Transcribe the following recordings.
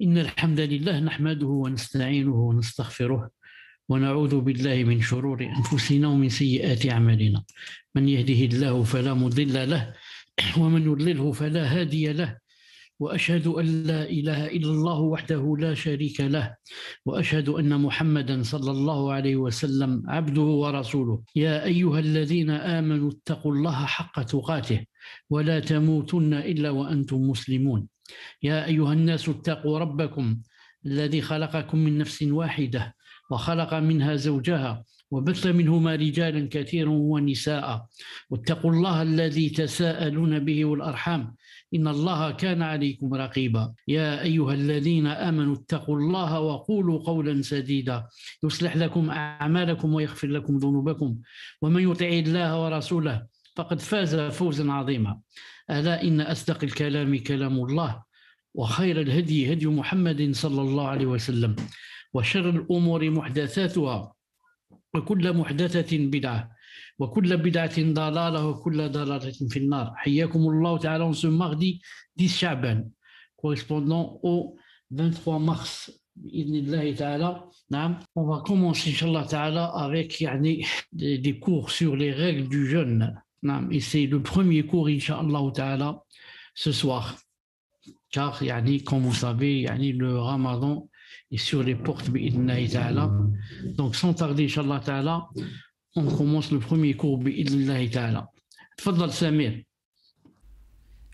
إن الحمد لله نحمده ونستعينه ونستغفره ونعوذ بالله من شرور أنفسنا ومن سيئات أعمالنا. من يهده الله فلا مضل له ومن يضلله فلا هادي له، وأشهد أن لا إله إلا الله وحده لا شريك له، وأشهد أن محمدا صلى الله عليه وسلم عبده ورسوله. يا أيها الذين آمنوا اتقوا الله حق تقاته ولا تموتن إلا وأنتم مسلمون. يا أيها الناس اتقوا ربكم الذي خلقكم من نفس واحدة وخلق منها زوجها وبث منهما رجالا كثيرا ونساء، واتقوا الله الذي تساءلون به والأرحام إن الله كان عليكم رقيبا. يا أيها الذين آمنوا اتقوا الله وقولوا قولا سديدا يصلح لكم أعمالكم ويغفر لكم ذنوبكم، ومن يطع الله ورسوله فقد فاز فوزا عظيما. ألا إن أصدق الكلام كلام الله، وخير الهدي هدي محمد صلى الله عليه وسلم، وشر الأمور محدثاتها وكل محدثة بدعة وكل بدعة ضلالة وكل ضلالة في النار. حياكم الله تعالى en ce mardi 10 Chaban, correspondant au 23 mars. بإذن الله تعالى. نعم. On va commencer Inch'Allah ta'ala avec des cours sur les règles du jeûne. نعم. Et c'est le premier cours Inch'Allah ta'ala ce soir. Car comme vous savez, le Ramadan est sur les portes bi'idhnillahi ta'ala. Donc sans tarder Inch'Allah ta'ala, on commence le premier cours bi'idhnillahi ta'ala. Tfaddal Samir.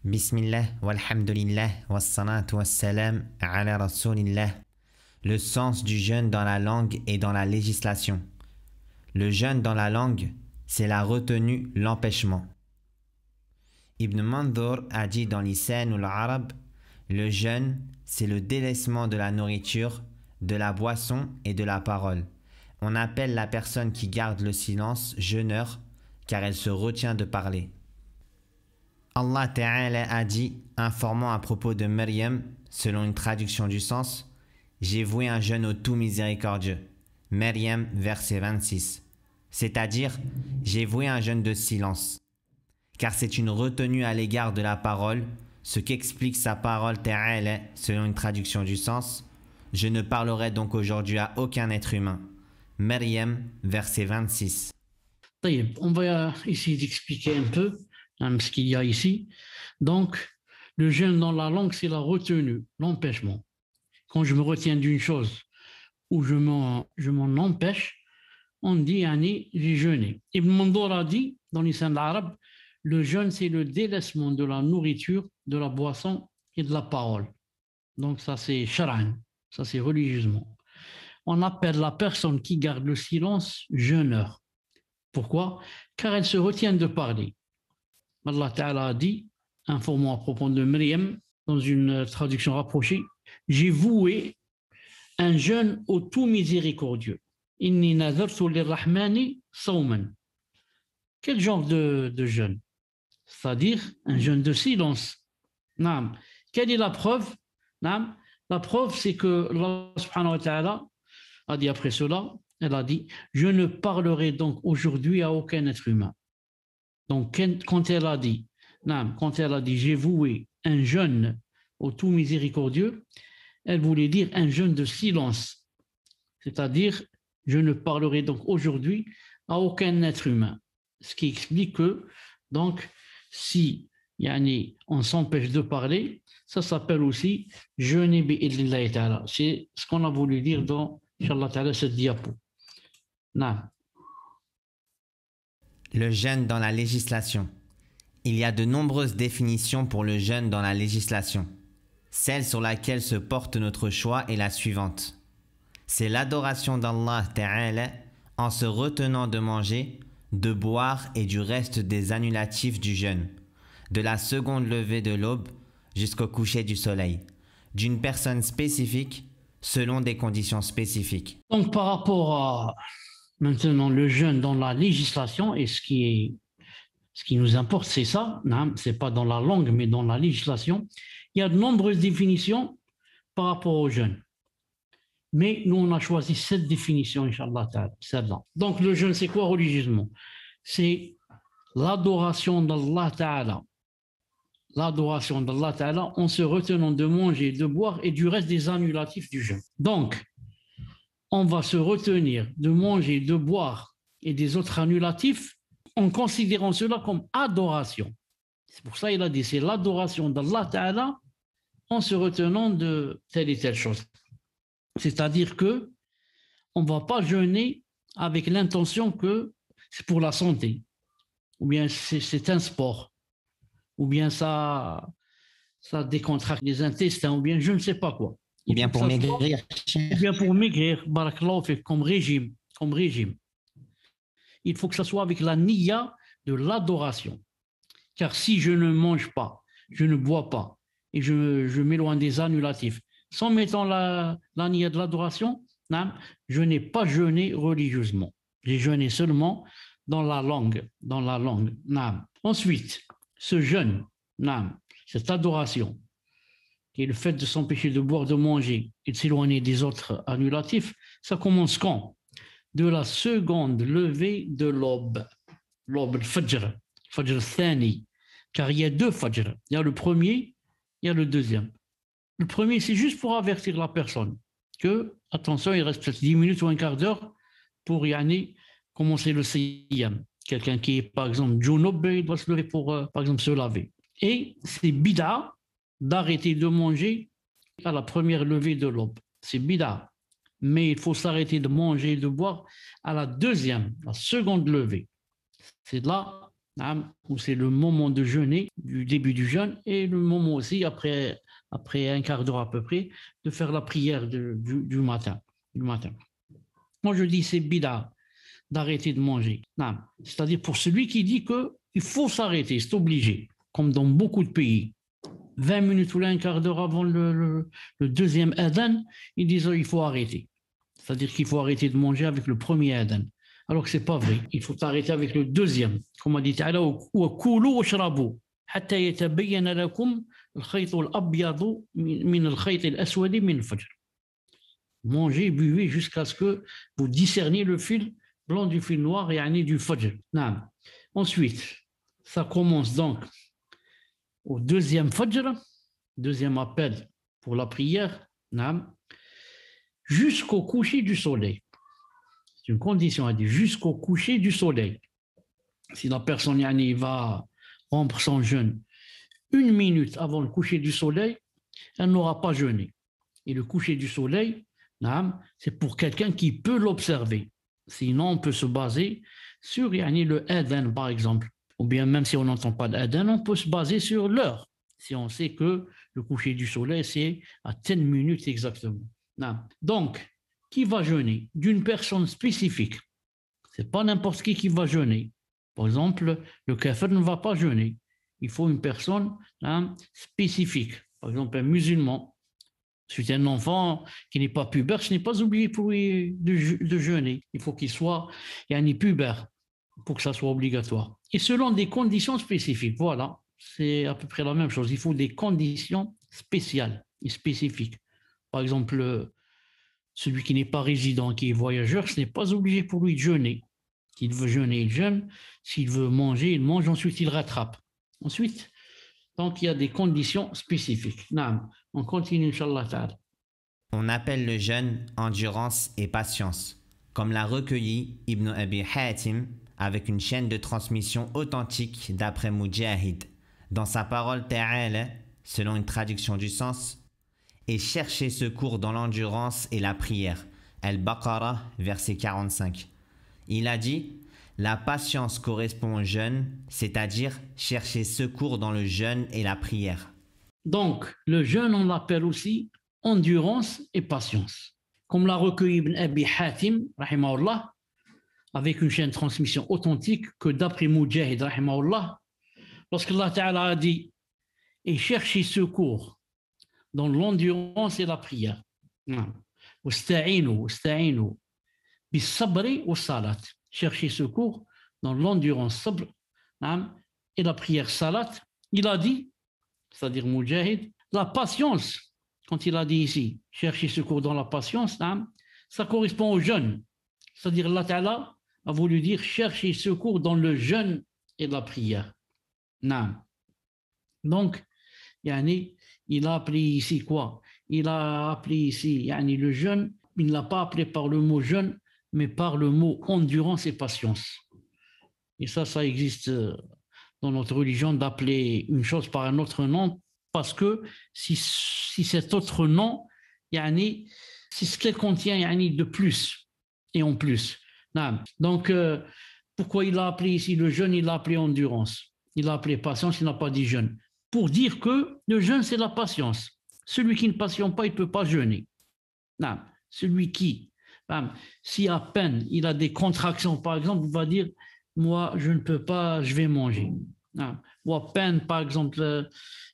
Bismillah, walhamdulillah, wassalatu wassalam ala rasulillah. Le sens du jeûne dans la langue et dans la législation. Le jeûne dans la langue, c'est la retenue, l'empêchement. Ibn Mandur a dit dans Lisan al-Arab, le jeûne, c'est le délaissement de la nourriture, de la boisson et de la parole. On appelle la personne qui garde le silence jeûneur, car elle se retient de parler. Allah Ta'ala a dit, informant à propos de Maryam, selon une traduction du sens, « J'ai voué un jeûne au tout miséricordieux ». Maryam, verset 26. C'est-à-dire, j'ai voué un jeûne de silence. Car c'est une retenue à l'égard de la parole, ce qu'explique sa parole Ta'ala, selon une traduction du sens, « Je ne parlerai donc aujourd'hui à aucun être humain ». Maryam, verset 26. On va essayer d'expliquer un peu ce qu'il y a ici. Donc, le jeûne dans la langue, c'est la retenue, l'empêchement. Quand je me retiens d'une chose ou je m'en empêche, on dit j'ai jeûné. Ibn Mandour a dit dans l'islam arabe, le jeûne, c'est le délaissement de la nourriture, de la boisson et de la parole. Donc ça, c'est shar'an, ça c'est religieusement. On appelle la personne qui garde le silence jeûneur. Pourquoi? Car elle se retient de parler. Allah Ta'ala a dit, informant à propos de Maryam, dans une traduction rapprochée, « J'ai voué un jeûne au tout miséricordieux. Inni nazartu lirrahmani sawman. » Quel genre de jeûne? C'est-à-dire un jeûne de silence. Naam. Quelle est la preuve? Naam. La preuve, c'est que Allah subhanahu wa ta'ala a dit après cela, elle a dit, je ne parlerai donc aujourd'hui à aucun être humain. Donc quand elle a dit, j'ai voué un jeûne au tout miséricordieux, elle voulait dire un jeûne de silence. C'est-à-dire, je ne parlerai donc aujourd'hui à aucun être humain. Ce qui explique que, donc, si on s'empêche de parler, ça s'appelle aussi jeûner bi'idhnillahi ta'ala. C'est ce qu'on a voulu dire dans, Inch'Allah ta'ala, cette diapo. Non. Le jeûne dans la législation. Il y a de nombreuses définitions pour le jeûne dans la législation. Celle sur laquelle se porte notre choix est la suivante. C'est l'adoration d'Allah Ta'ala en se retenant de manger, de boire et du reste des annulatifs du jeûne, de la seconde levée de l'aube jusqu'au coucher du soleil, d'une personne spécifique selon des conditions spécifiques. Donc par rapport à maintenant le jeûne dans la législation, et ce qui nous importe, c'est ça, c'est pas dans la langue mais dans la législation, il y a de nombreuses définitions par rapport au jeûne. Mais nous, on a choisi cette définition, Inch'Allah ta'ala, celle-là. Donc le jeûne, c'est quoi religieusement? C'est l'adoration d'Allah ta'ala, l'adoration d'Allah Ta'ala en se retenant de manger, de boire et du reste des annulatifs du jeûne. Donc, on va se retenir de manger, de boire et des autres annulatifs en considérant cela comme adoration. C'est pour ça qu'il a dit, c'est l'adoration d'Allah Ta'ala en se retenant de telle et telle chose. C'est-à-dire que on ne va pas jeûner avec l'intention que c'est pour la santé, ou bien c'est un sport, ou bien ça décontracte les intestins, ou bien je ne sais pas quoi. Ou bien pour maigrir. Ou bien pour maigrir, comme régime, comme régime. Il faut que ça soit avec la niya de l'adoration. Car si je ne mange pas, je ne bois pas, et je m'éloigne des annulatifs, sans mettant la niya de l'adoration, je n'ai pas jeûné religieusement. J'ai jeûné seulement dans la langue. Ensuite, ce jeûne, cette adoration, qui est le fait de s'empêcher de boire, de manger et de s'éloigner des autres annulatifs, ça commence quand? De la seconde levée de l'aube. L'aube, le fajr thani. Car il y a deux fajr. Il y a le premier, il y a le deuxième. Le premier, c'est juste pour avertir la personne que, attention, il reste peut-être 10 minutes ou un quart d'heure pour commencer le siyam. Quelqu'un qui est, par exemple, junub, il doit se lever pour, par exemple, se laver. Et c'est bid'a d'arrêter de manger à la première levée de l'aube. C'est bid'a. Mais il faut s'arrêter de manger et de boire à la seconde levée. C'est là où c'est le moment de jeûner, du début du jeûne, et le moment aussi, après un quart d'heure à peu près, de faire la prière du matin. Moi, je dis c'est bid'a d'arrêter de manger. C'est-à-dire pour celui qui dit qu'il faut s'arrêter, c'est obligé, comme dans beaucoup de pays. 20 minutes ou un quart d'heure avant le deuxième adhan, ils disent qu'il faut arrêter. C'est-à-dire qu'il faut arrêter de manger avec le premier adhan. Alors que ce n'est pas vrai. Il faut arrêter avec le deuxième. Comme on dit, وَكُولُوا وَاشْرَبُوا حَتَّى يَتَبَيَّنَ لَكُمْ الْخَيْطُ الْأَبْيَضُ مِنَ الْخَيْطِ الْأَسْوَدِ مِنَ الْفَجْرِ. Mangez, buvez jusqu'à ce que vous discerniez le fil blanc du fil noir et du fajr. Ensuite, ça commence donc au deuxième fajr, deuxième appel pour la prière, jusqu'au coucher du soleil. C'est une condition, elle dit jusqu'au coucher du soleil. Si la personne va rompre son jeûne 1 minute avant le coucher du soleil, elle n'aura pas jeûné. Et le coucher du soleil, c'est pour quelqu'un qui peut l'observer. Sinon, on peut se baser sur le adhan, par exemple. Ou bien même si on n'entend pas l'adhan, on peut se baser sur l'heure. Si on sait que le coucher du soleil, c'est à telle minute exactement. Donc, qui va jeûner? D'une personne spécifique. Ce n'est pas n'importe qui va jeûner. Par exemple, le kafir ne va pas jeûner. Il faut une personne spécifique. Par exemple, un musulman. Si c'est un enfant qui n'est pas pubère, ce n'est pas obligé pour lui de jeûner. Il faut qu'il soit pubère pour que ça soit obligatoire. Et selon des conditions spécifiques. Voilà, c'est à peu près la même chose. Il faut des conditions spéciales et spécifiques. Par exemple, celui qui n'est pas résident, qui est voyageur, ce n'est pas obligé pour lui de jeûner. S'il veut jeûner, il jeûne. S'il veut manger, il mange. Ensuite, il rattrape. Ensuite, donc il y a des conditions spécifiques. On continue, Inch'Allah ta'ala. On appelle le jeûne endurance et patience, comme l'a recueilli Ibn Abi Hatim avec une chaîne de transmission authentique d'après Mujahid. Dans sa parole ta'ala, selon une traduction du sens, et chercher secours dans l'endurance et la prière. Al-Baqarah, verset 45. Il a dit, la patience correspond au jeûne, c'est-à-dire chercher secours dans le jeûne et la prière. Donc, le jeûne, on l'appelle aussi endurance et patience. Comme l'a recueilli Ibn Abi Hatim, rahimahullah, avec une chaîne de transmission authentique que d'après Mujahid, rahimahullah, lorsqu'Allah Ta'ala a dit, et chercher secours dans l'endurance et la prière. Chercher secours dans l'endurance sabr et la prière salat. Il a dit, c'est-à-dire Mujahid, la patience, quand il a dit ici, chercher secours dans la patience, ça correspond au jeûne. C'est-à-dire Allah Ta'ala a voulu dire chercher secours dans le jeûne et la prière. Donc, yani, il a appelé ici quoi? Il a appelé ici yani, le jeûne, il ne l'a pas appelé par le mot jeûne, mais par le mot endurance et patience. Et ça existe dans notre religion d'appeler une chose par un autre nom, parce que si cet autre nom, yani, c'est ce qu'elle contient yani, de plus et en plus. Donc, pourquoi il a appelé ici le jeûne, il l'a appelé endurance. Il l'a appelé patience, il n'a pas dit jeûne. Pour dire que le jeûne, c'est la patience. Celui qui ne patiente pas, il ne peut pas jeûner. Non. Celui qui, si à peine il a des contractions, par exemple, il va dire, moi, je ne peux pas, je vais manger. Non. Ou à peine, par exemple,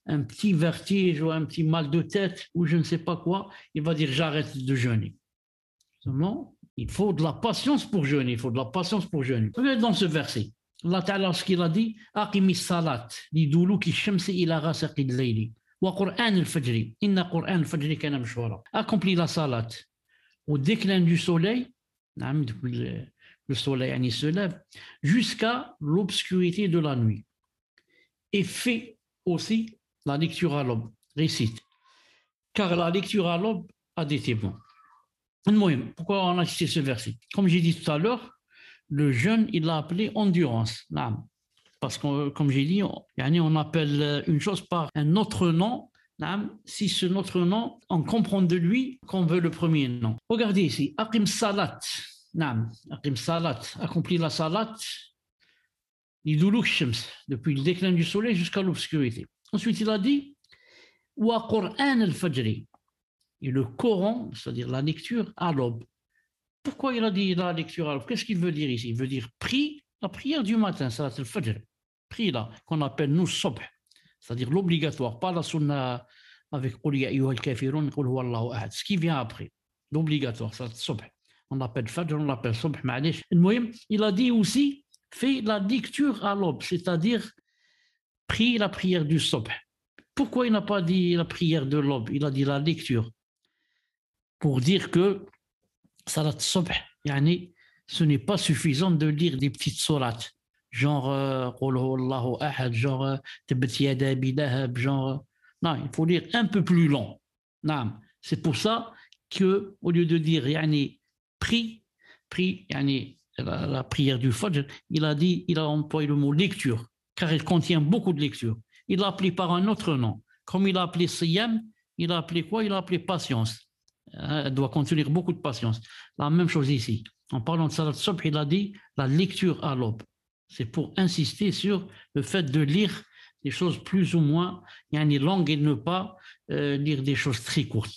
un petit vertige ou un petit mal de tête ou je ne sais pas quoi, il va dire, j'arrête de jeûner. Seulement, il faut de la patience pour jeûner. Il faut de la patience pour jeûner. Regardez dans ce verset. Allah Ta'ala, ce qu'il a dit, Aqimi salat, liduluki shamsi ila ghasaqi al-layli, wa Qur'an al-fajri, inna Qur'an al-fajri kana mashwara. Accomplis la salat au déclin du soleil, depuis le soleil se lève, jusqu'à l'obscurité de la nuit. Et fais aussi la lecture à l'aube, récite. Car la lecture à l'aube a des témoins. Pourquoi on a cité ce verset? Comme j'ai dit tout à l'heure, le jeûne, il l'a appelé endurance. Parce que, comme j'ai dit, on appelle une chose par un autre nom, si ce autre nom, on comprend de lui qu'on veut le premier nom. Regardez ici, Aqim Salat. Aqim Salat, accomplit la Salat, depuis le déclin du soleil jusqu'à l'obscurité. Ensuite, il a dit, Wa Qur'an al-Fajri. Et le Coran, c'est-à-dire la lecture à l'aube. Pourquoi il a dit la lecture à l'aube? Qu'est-ce qu'il veut dire ici? Il veut dire prie, la prière du matin, Salat al-Fajr. Prie là, qu'on appelle nous subh, c'est-à-dire l'obligatoire, pas la sunna avec ce qui vient après, l'obligatoire, Salat al-Subh. On l'appelle Fajr, on l'appelle Subh, il a dit aussi, fais la lecture à l'aube, c'est-à-dire prie la prière du Subh. Pourquoi il n'a pas dit la prière de l'aube? Il a dit la lecture. Pour dire que Salat Subh, ce n'est pas suffisant de lire des petites sourates, genre genre non, il faut lire un peu plus long. C'est pour ça que au lieu de dire prie, la prière du Fajr, il a employé le mot lecture, car elle contient beaucoup de lectures. Il l'a appelé par un autre nom. Comme il a appelé Siyam, il a appelé quoi? Il a appelé patience. Elle doit contenir beaucoup de patience. La même chose ici. En parlant de Salat Subh, il a dit la lecture à l'aube. C'est pour insister sur le fait de lire des choses plus ou moins longues et ne pas lire des choses très courtes.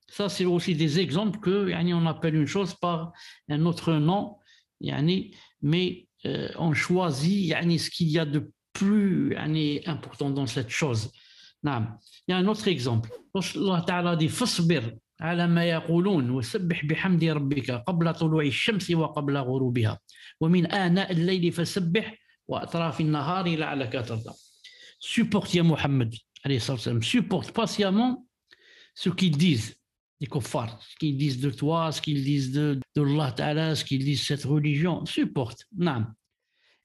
Ça, c'est aussi des exemples que on appelle une chose par un autre nom, mais on choisit ce qu'il y a de plus important dans cette chose. Il y a un autre exemple. Allah Ta'ala dit فاصبر على ما يقولون وسبح بحمد ربك قبل طلوع الشمس وقبل غروبها ومن آناء الليل فسبح وأطراف النهار لعلك ترضى. Supporte ya Muhammad, supporte patiemment ce qu'ils disent, les kuffars, ce qu'ils disent de toi, ce qu'ils disent de Allah Ta'ala, ce qu'ils disent de cette religion, supporte.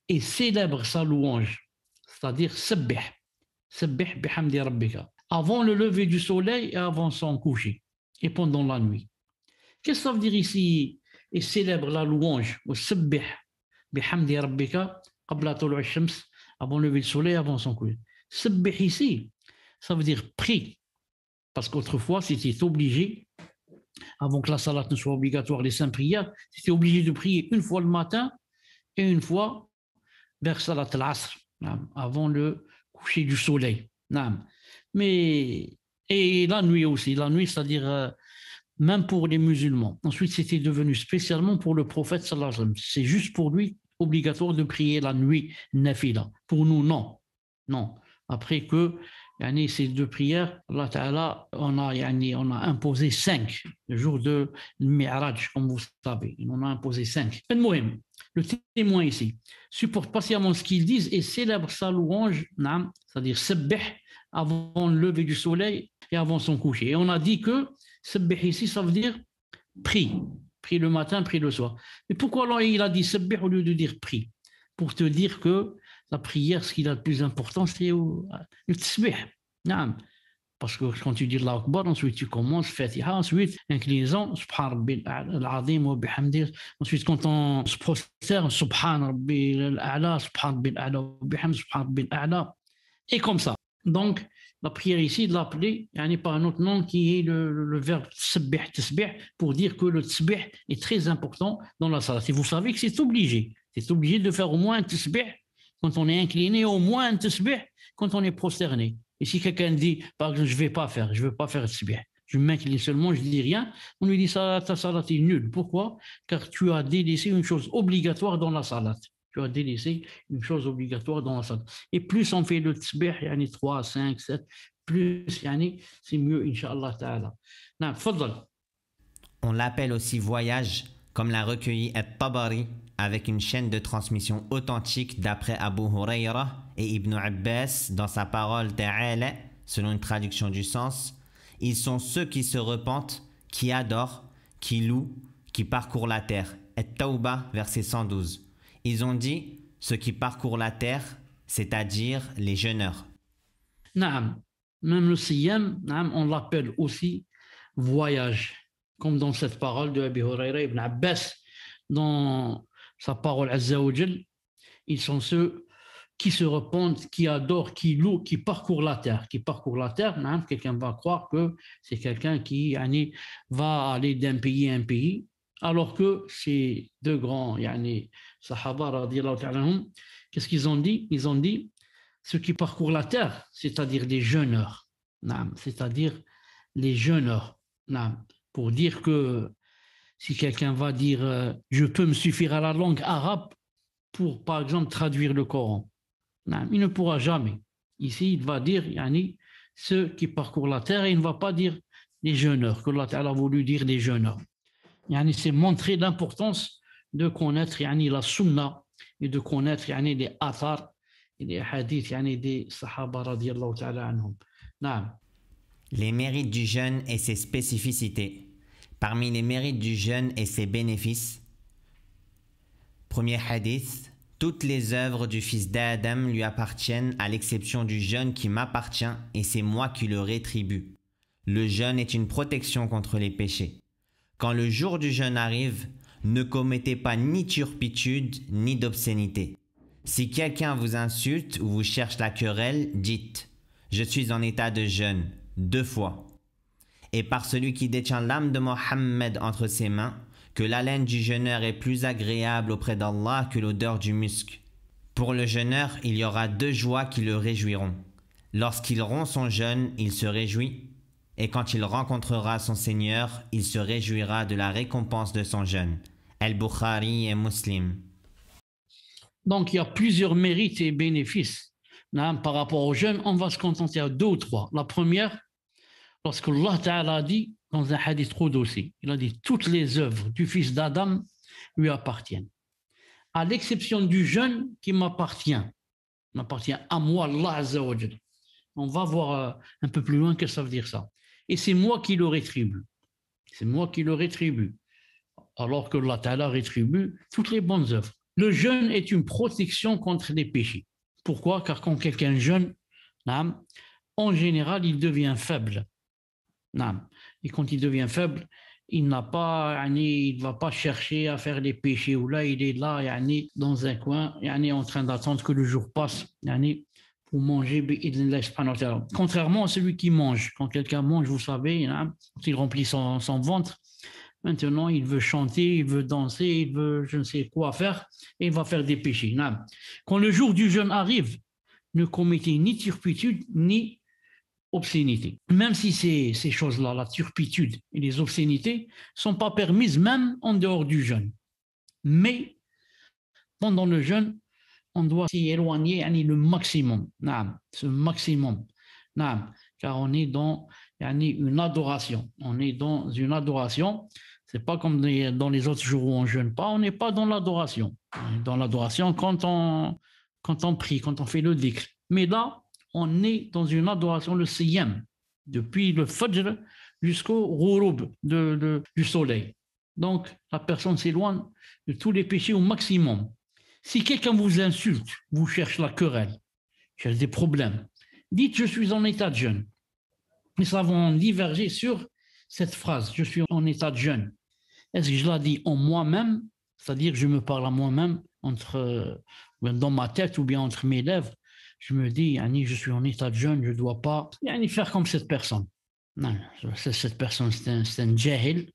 Et célèbre sa louange, c'est-à-dire sabbih bihamdi rabbika, avant le lever du soleil et avant son coucher, et pendant la nuit. Qu'est-ce que ça veut dire ici? Et célèbre la louange, sabbih bihamdi rabbika qabla tulu' ash-shams, avant le lever du soleil, avant son coucher. Sabbih ici, ça veut dire prie, parce qu'autrefois c'était obligé, avant que la salat ne soit obligatoire, les 5 prières, c'était obligé de prier une fois le matin et une fois vers salat al-asr, avant le coucher du soleil. Mais et la nuit aussi, c'est-à-dire même pour les musulmans. Ensuite, c'était devenu spécialement pour le prophète sallallahu alayhi wa sallam. C'est juste pour lui obligatoire de prier la nuit nafila. Pour nous, non. Après que ces 2 prières, Allah Ta'ala, on a imposé 5 le jour de Mi'raj, comme vous savez. On a imposé 5. Le témoin ici supporte patiemment ce qu'ils disent et célèbre sa louange, c'est-à-dire sabbih, avant le lever du soleil et avant son coucher. Et on a dit que sabbih ici, ça veut dire prie le matin, prie le soir. Mais pourquoi alors il a dit sabbih au lieu de dire prie? Pour te dire que La prière, ce qu'il a de plus important, c'est le tasbih. Naam. Parce que quand tu dis Allahu Akbar, ensuite tu commences, Fatiha, ensuite inclinaison, Subhan Rabbi al-Azim wa bihamdi. Ensuite, quand on se prosterne, Subhan Rabbi al-A'la, Subhan Rabbi al-A'la wa bihamdi, Subhan Rabbi al-A'la. Et comme ça. Donc, la prière ici, de l'appeler par un autre nom qui est le verbe tsbih, tasbih, pour dire que le tsbih est très important dans la salat. Et vous savez que c'est obligé. C'est obligé de faire au moins un tasbih quand on est incliné, au moins un tasbih quand on est prosterné. Et si quelqu'un dit, par exemple, je ne veux pas faire le tasbih, je m'incline seulement, je ne dis rien, on lui dit, ta salat est nulle. Pourquoi? Car tu as délaissé une chose obligatoire dans la salat. Tu as délaissé une chose obligatoire dans la salat. Et plus on fait le tasbih, 3, 5, 7, plus c'est mieux, Inch'Allah Ta'ala. Non, faddal. On l'appelle aussi voyage, comme l'a recueilli At-Tabari avec une chaîne de transmission authentique d'après Abu Huraira et Ibn Abbas dans sa parole Ta'ala, selon une traduction du sens. Ils sont ceux qui se repentent, qui adorent, qui louent, qui parcourent la terre. At-Tawbah, verset 112. Ils ont dit ceux qui parcourent la terre, c'est-à-dire les jeûneurs. Naam. Même le siyam, on l'appelle aussi voyage, comme dans cette parole de Abi Huraira ibn Abbas, dans sa parole Azza wa Jal, ils sont ceux qui se repentent, qui adorent, qui louent, qui parcourent la terre. Qui parcourent la terre, quelqu'un va croire que c'est quelqu'un qui va aller d'un pays à un pays, alors que ces deux grands Sahaba, radiyallahu ta'ala anhum, qu'est-ce qu'ils ont dit? Ils ont dit ceux qui parcourent la terre, c'est-à-dire les jeûneurs, c'est-à-dire les jeûneurs, pour dire que si quelqu'un va dire je peux me suffire à la langue arabe pour, par exemple, traduire le Coran, il ne pourra jamais. Ici, il va dire ceux qui parcourent la terre et il ne va pas dire les jeûneurs, que Allah a voulu dire les jeûneurs. C'est montrer l'importance de connaître la sunna et de connaître les athar et les hadiths des sahaba radiyallahu ta'ala anhum. Les mérites du jeûne et ses spécificités. Parmi les mérites du jeûne et ses bénéfices, premier hadith, toutes les œuvres du fils d'Adam lui appartiennent à l'exception du jeûne qui m'appartient et c'est moi qui le rétribue. Le jeûne est une protection contre les péchés. Quand le jour du jeûne arrive, ne commettez pas ni turpitude ni d'obscénité. Si quelqu'un vous insulte ou vous cherche la querelle, dites « Je suis en état de jeûne » 2 fois. Et par celui qui détient l'âme de Mohammed entre ses mains, que l'haleine du jeûneur est plus agréable auprès d'Allah que l'odeur du musc. Pour le jeûneur, il y aura 2 joies qui le réjouiront. Lorsqu'il rompt son jeûne, il se réjouit, et quand il rencontrera son Seigneur, il se réjouira de la récompense de son jeûne. Al-Bukhari et Muslim. Donc, il y a plusieurs mérites et bénéfices par rapport au jeûne. On va se contenter à 2 ou 3. La première, lorsque Allah Ta'ala a dit, dans un hadith Qudsi, il a dit toutes les œuvres du fils d'Adam lui appartiennent, à l'exception du jeûne qui m'appartient à moi, Allah Azza wa Jal. On va voir un peu plus loin que ça veut dire ça. Et c'est moi qui le rétribue. C'est moi qui le rétribue. Alors que Allah Ta'ala rétribue toutes les bonnes œuvres. Le jeûne est une protection contre les péchés. Pourquoi? Car quand quelqu'un jeûne, en général, il devient faible. Et quand il devient faible, il ne va pas chercher à faire des péchés. Ou là, il est là, dans un coin, en train d'attendre que le jour passe, pour manger. Contrairement à celui qui mange. Quand quelqu'un mange, vous savez, il remplit son ventre. Maintenant, il veut chanter, il veut danser, il veut je ne sais quoi faire, et il va faire des péchés. Quand le jour du jeûne arrive, ne commettez ni turpitude, ni obscénité. Même si ces choses-là, la turpitude et les obscénités, ne sont pas permises même en dehors du jeûne. Mais pendant le jeûne, on doit s'y éloigner le maximum. Ce maximum. Car on est dans une adoration. On est dans une adoration. C'est pas comme dans les autres jours où on jeûne pas. On n'est pas dans l'adoration. On est dans l'adoration quand on prie, quand on fait le dhikr. Mais là, on est dans une adoration, le siyam, depuis le fajr jusqu'au ghurub du soleil. Donc, la personne s'éloigne de tous les péchés au maximum. Si quelqu'un vous insulte, vous cherche la querelle, cherche des problèmes, dites je suis en état de jeûne. Mais ça va diverger sur cette phrase, je suis en état de jeûne. Est-ce que je la dis en moi-même, c'est-à-dire que je me parle à moi-même dans ma tête ou bien entre mes lèvres, je me dis, je suis en état de jeûne, je ne dois pas faire comme cette personne. Non, cette personne, c'est un jahil.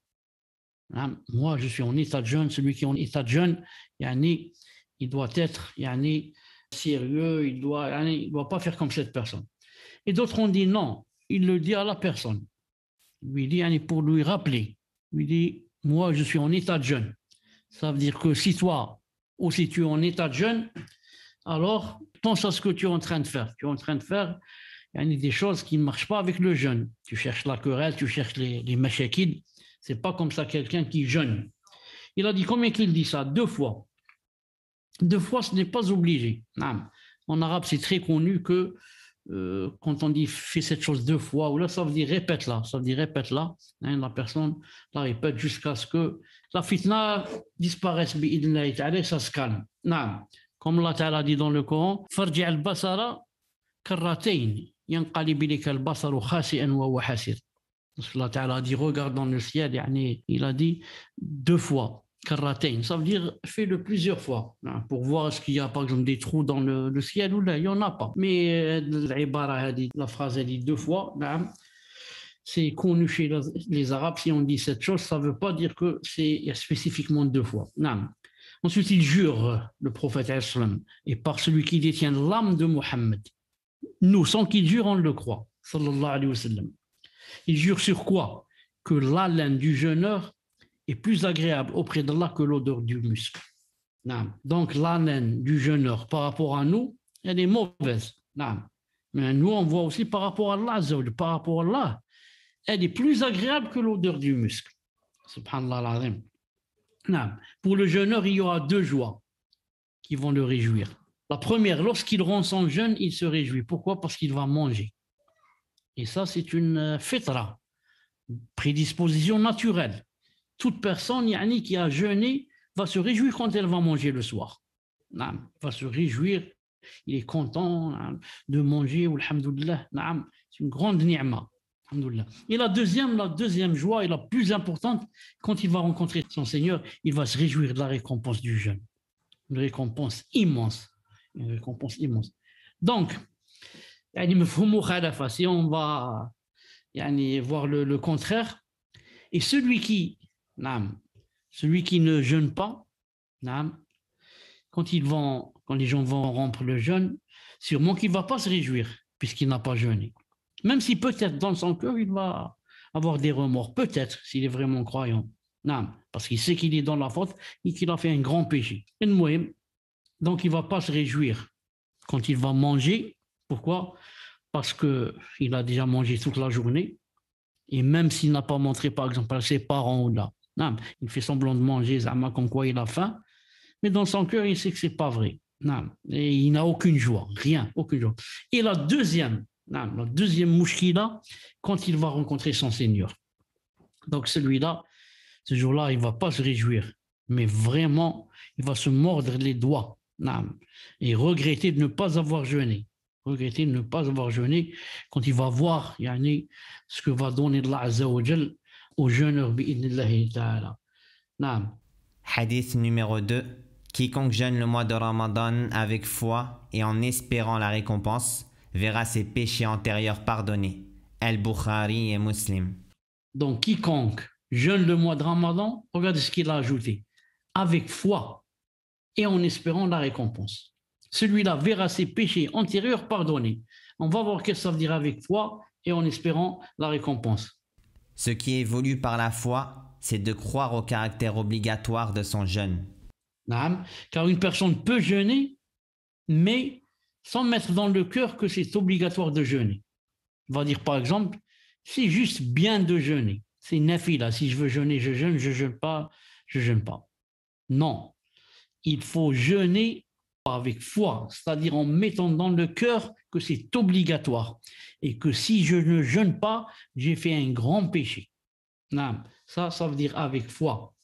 Moi, je suis en état de jeûne, celui qui est en état de jeûne, il doit être sérieux, il doit pas faire comme cette personne. Et d'autres ont dit non, il le dit à la personne. Il lui dit pour lui rappeler, il lui dit, moi, je suis en état de jeûne. Ça veut dire que si toi aussi tu es en état de jeûne, alors pense à ce que tu es en train de faire. Tu es en train de faire des choses qui ne marchent pas avec le jeûne. Tu cherches la querelle, tu cherches les machakid. Ce n'est pas comme ça quelqu'un qui jeûne. Il a dit combien qu'il dit ça? 2 fois. 2 fois, ce n'est pas obligé. En arabe, c'est très connu que quand on dit fais cette chose 2 fois, ou là, ça veut dire répète-la. Ça veut dire répète-la. La personne la répète jusqu'à ce que la fitna disparaisse. Ça se calme. Comme Allah Ta'ala dit dans le Coran, farji' al-basara karratayn yanqalib ilayka al-basaru khasi'an wa huwa hasir. Allah Ta'ala a dit regarde dans le ciel, il a dit 2 fois. Karratayn, ça veut dire fais-le plusieurs fois pour voir est-ce qu'il y a par exemple des trous dans le ciel ou là, il n'y en a pas. Mais la phrase elle dit 2 fois, c'est connu chez les Arabes, si on dit cette chose, ça ne veut pas dire que c'est spécifiquement 2 fois. Ensuite, il jure, le prophète, et par celui qui détient l'âme de Mohammed. Nous, sans qu'il jure, on le croit. Sallallahu alayhi wa sallam. Il jure sur quoi? Que l'haleine du jeûneur est plus agréable auprès d'Allah que l'odeur du musc. Donc l'haleine du jeûneur par rapport à nous, elle est mauvaise. Mais nous, on voit aussi par rapport à Allah, elle est plus agréable que l'odeur du musc. Subhanallah al-azim. Pour le jeûneur, il y aura 2 joies qui vont le réjouir. La première, lorsqu'il rend son jeûne, il se réjouit. Pourquoi? Parce qu'il va manger. Et ça, c'est une fitra, prédisposition naturelle. Toute personne qui a jeûné va se réjouir quand elle va manger le soir. Va se réjouir, il est content de manger, alhamdoulilah. C'est une grande ni'ma. Et la deuxième joie et la plus importante, quand il va rencontrer son Seigneur, il va se réjouir de la récompense du jeûne. Une récompense immense. Une récompense immense. Donc, si on va voir le contraire, et celui qui ne jeûne pas, quand les gens vont rompre le jeûne, sûrement qu'il ne va pas se réjouir puisqu'il n'a pas jeûné. Même si peut-être dans son cœur, il va avoir des remords, peut-être s'il est vraiment croyant. Parce qu'il sait qu'il est dans la faute et qu'il a fait un grand péché. Donc il ne va pas se réjouir quand il va manger. Pourquoi? Parce qu'il a déjà mangé toute la journée. Et même s'il n'a pas montré, par exemple, à ses parents ou là, il fait semblant de manger, comme quoi il a faim, mais dans son cœur, il sait que ce n'est pas vrai. Et il n'a aucune joie, rien, aucune joie. Et la deuxième mouche qu'il a, quand il va rencontrer son Seigneur. Donc celui-là, ce jour-là, il ne va pas se réjouir, mais vraiment, il va se mordre les doigts et regretter de ne pas avoir jeûné. Regretter de ne pas avoir jeûné quand il va voir ce que va donner Allah Azza wa Jal au jeûneur bi'idnillahi ta'ala. Hadith numéro 2. Quiconque jeûne le mois de Ramadan avec foi et en espérant la récompense verra ses péchés antérieurs pardonnés. Al-Bukhari et Muslim. Donc quiconque jeûne le mois de Ramadan, regardez ce qu'il a ajouté. Avec foi et en espérant la récompense. Celui-là verra ses péchés antérieurs pardonnés. On va voir ce que ça veut dire avec foi et en espérant la récompense. Ce qui est voulu par la foi, c'est de croire au caractère obligatoire de son jeûne. Car une personne peut jeûner, mais sans mettre dans le cœur que c'est obligatoire de jeûner. On va dire par exemple, c'est juste bien de jeûner. C'est nafila. Si je veux jeûner, je jeûne. Je jeûne pas, je jeûne pas. Non, il faut jeûner avec foi, c'est-à-dire en mettant dans le cœur que c'est obligatoire et que si je ne jeûne pas, j'ai fait un grand péché. Ça veut dire avec foi.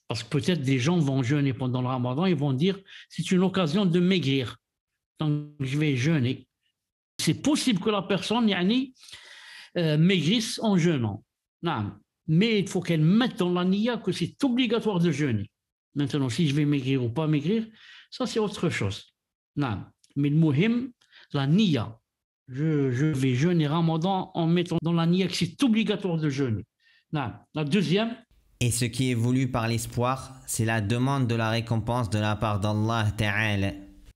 Parce que peut-être des gens vont jeûner pendant le ramadan, ils vont dire c'est une occasion de maigrir. Donc je vais jeûner. C'est possible que la personne maigrisse en jeûnant. Non. Mais il faut qu'elle mette dans la niya que c'est obligatoire de jeûner. Maintenant, si je vais maigrir ou pas maigrir, ça c'est autre chose. Non. Mais le muhim, la niya. Je vais jeûner ramadan en mettant dans la niya que c'est obligatoire de jeûner. Non. La deuxième. Et ce qui est voulu par l'espoir, c'est la demande de la récompense de la part d'Allah Ta'ala.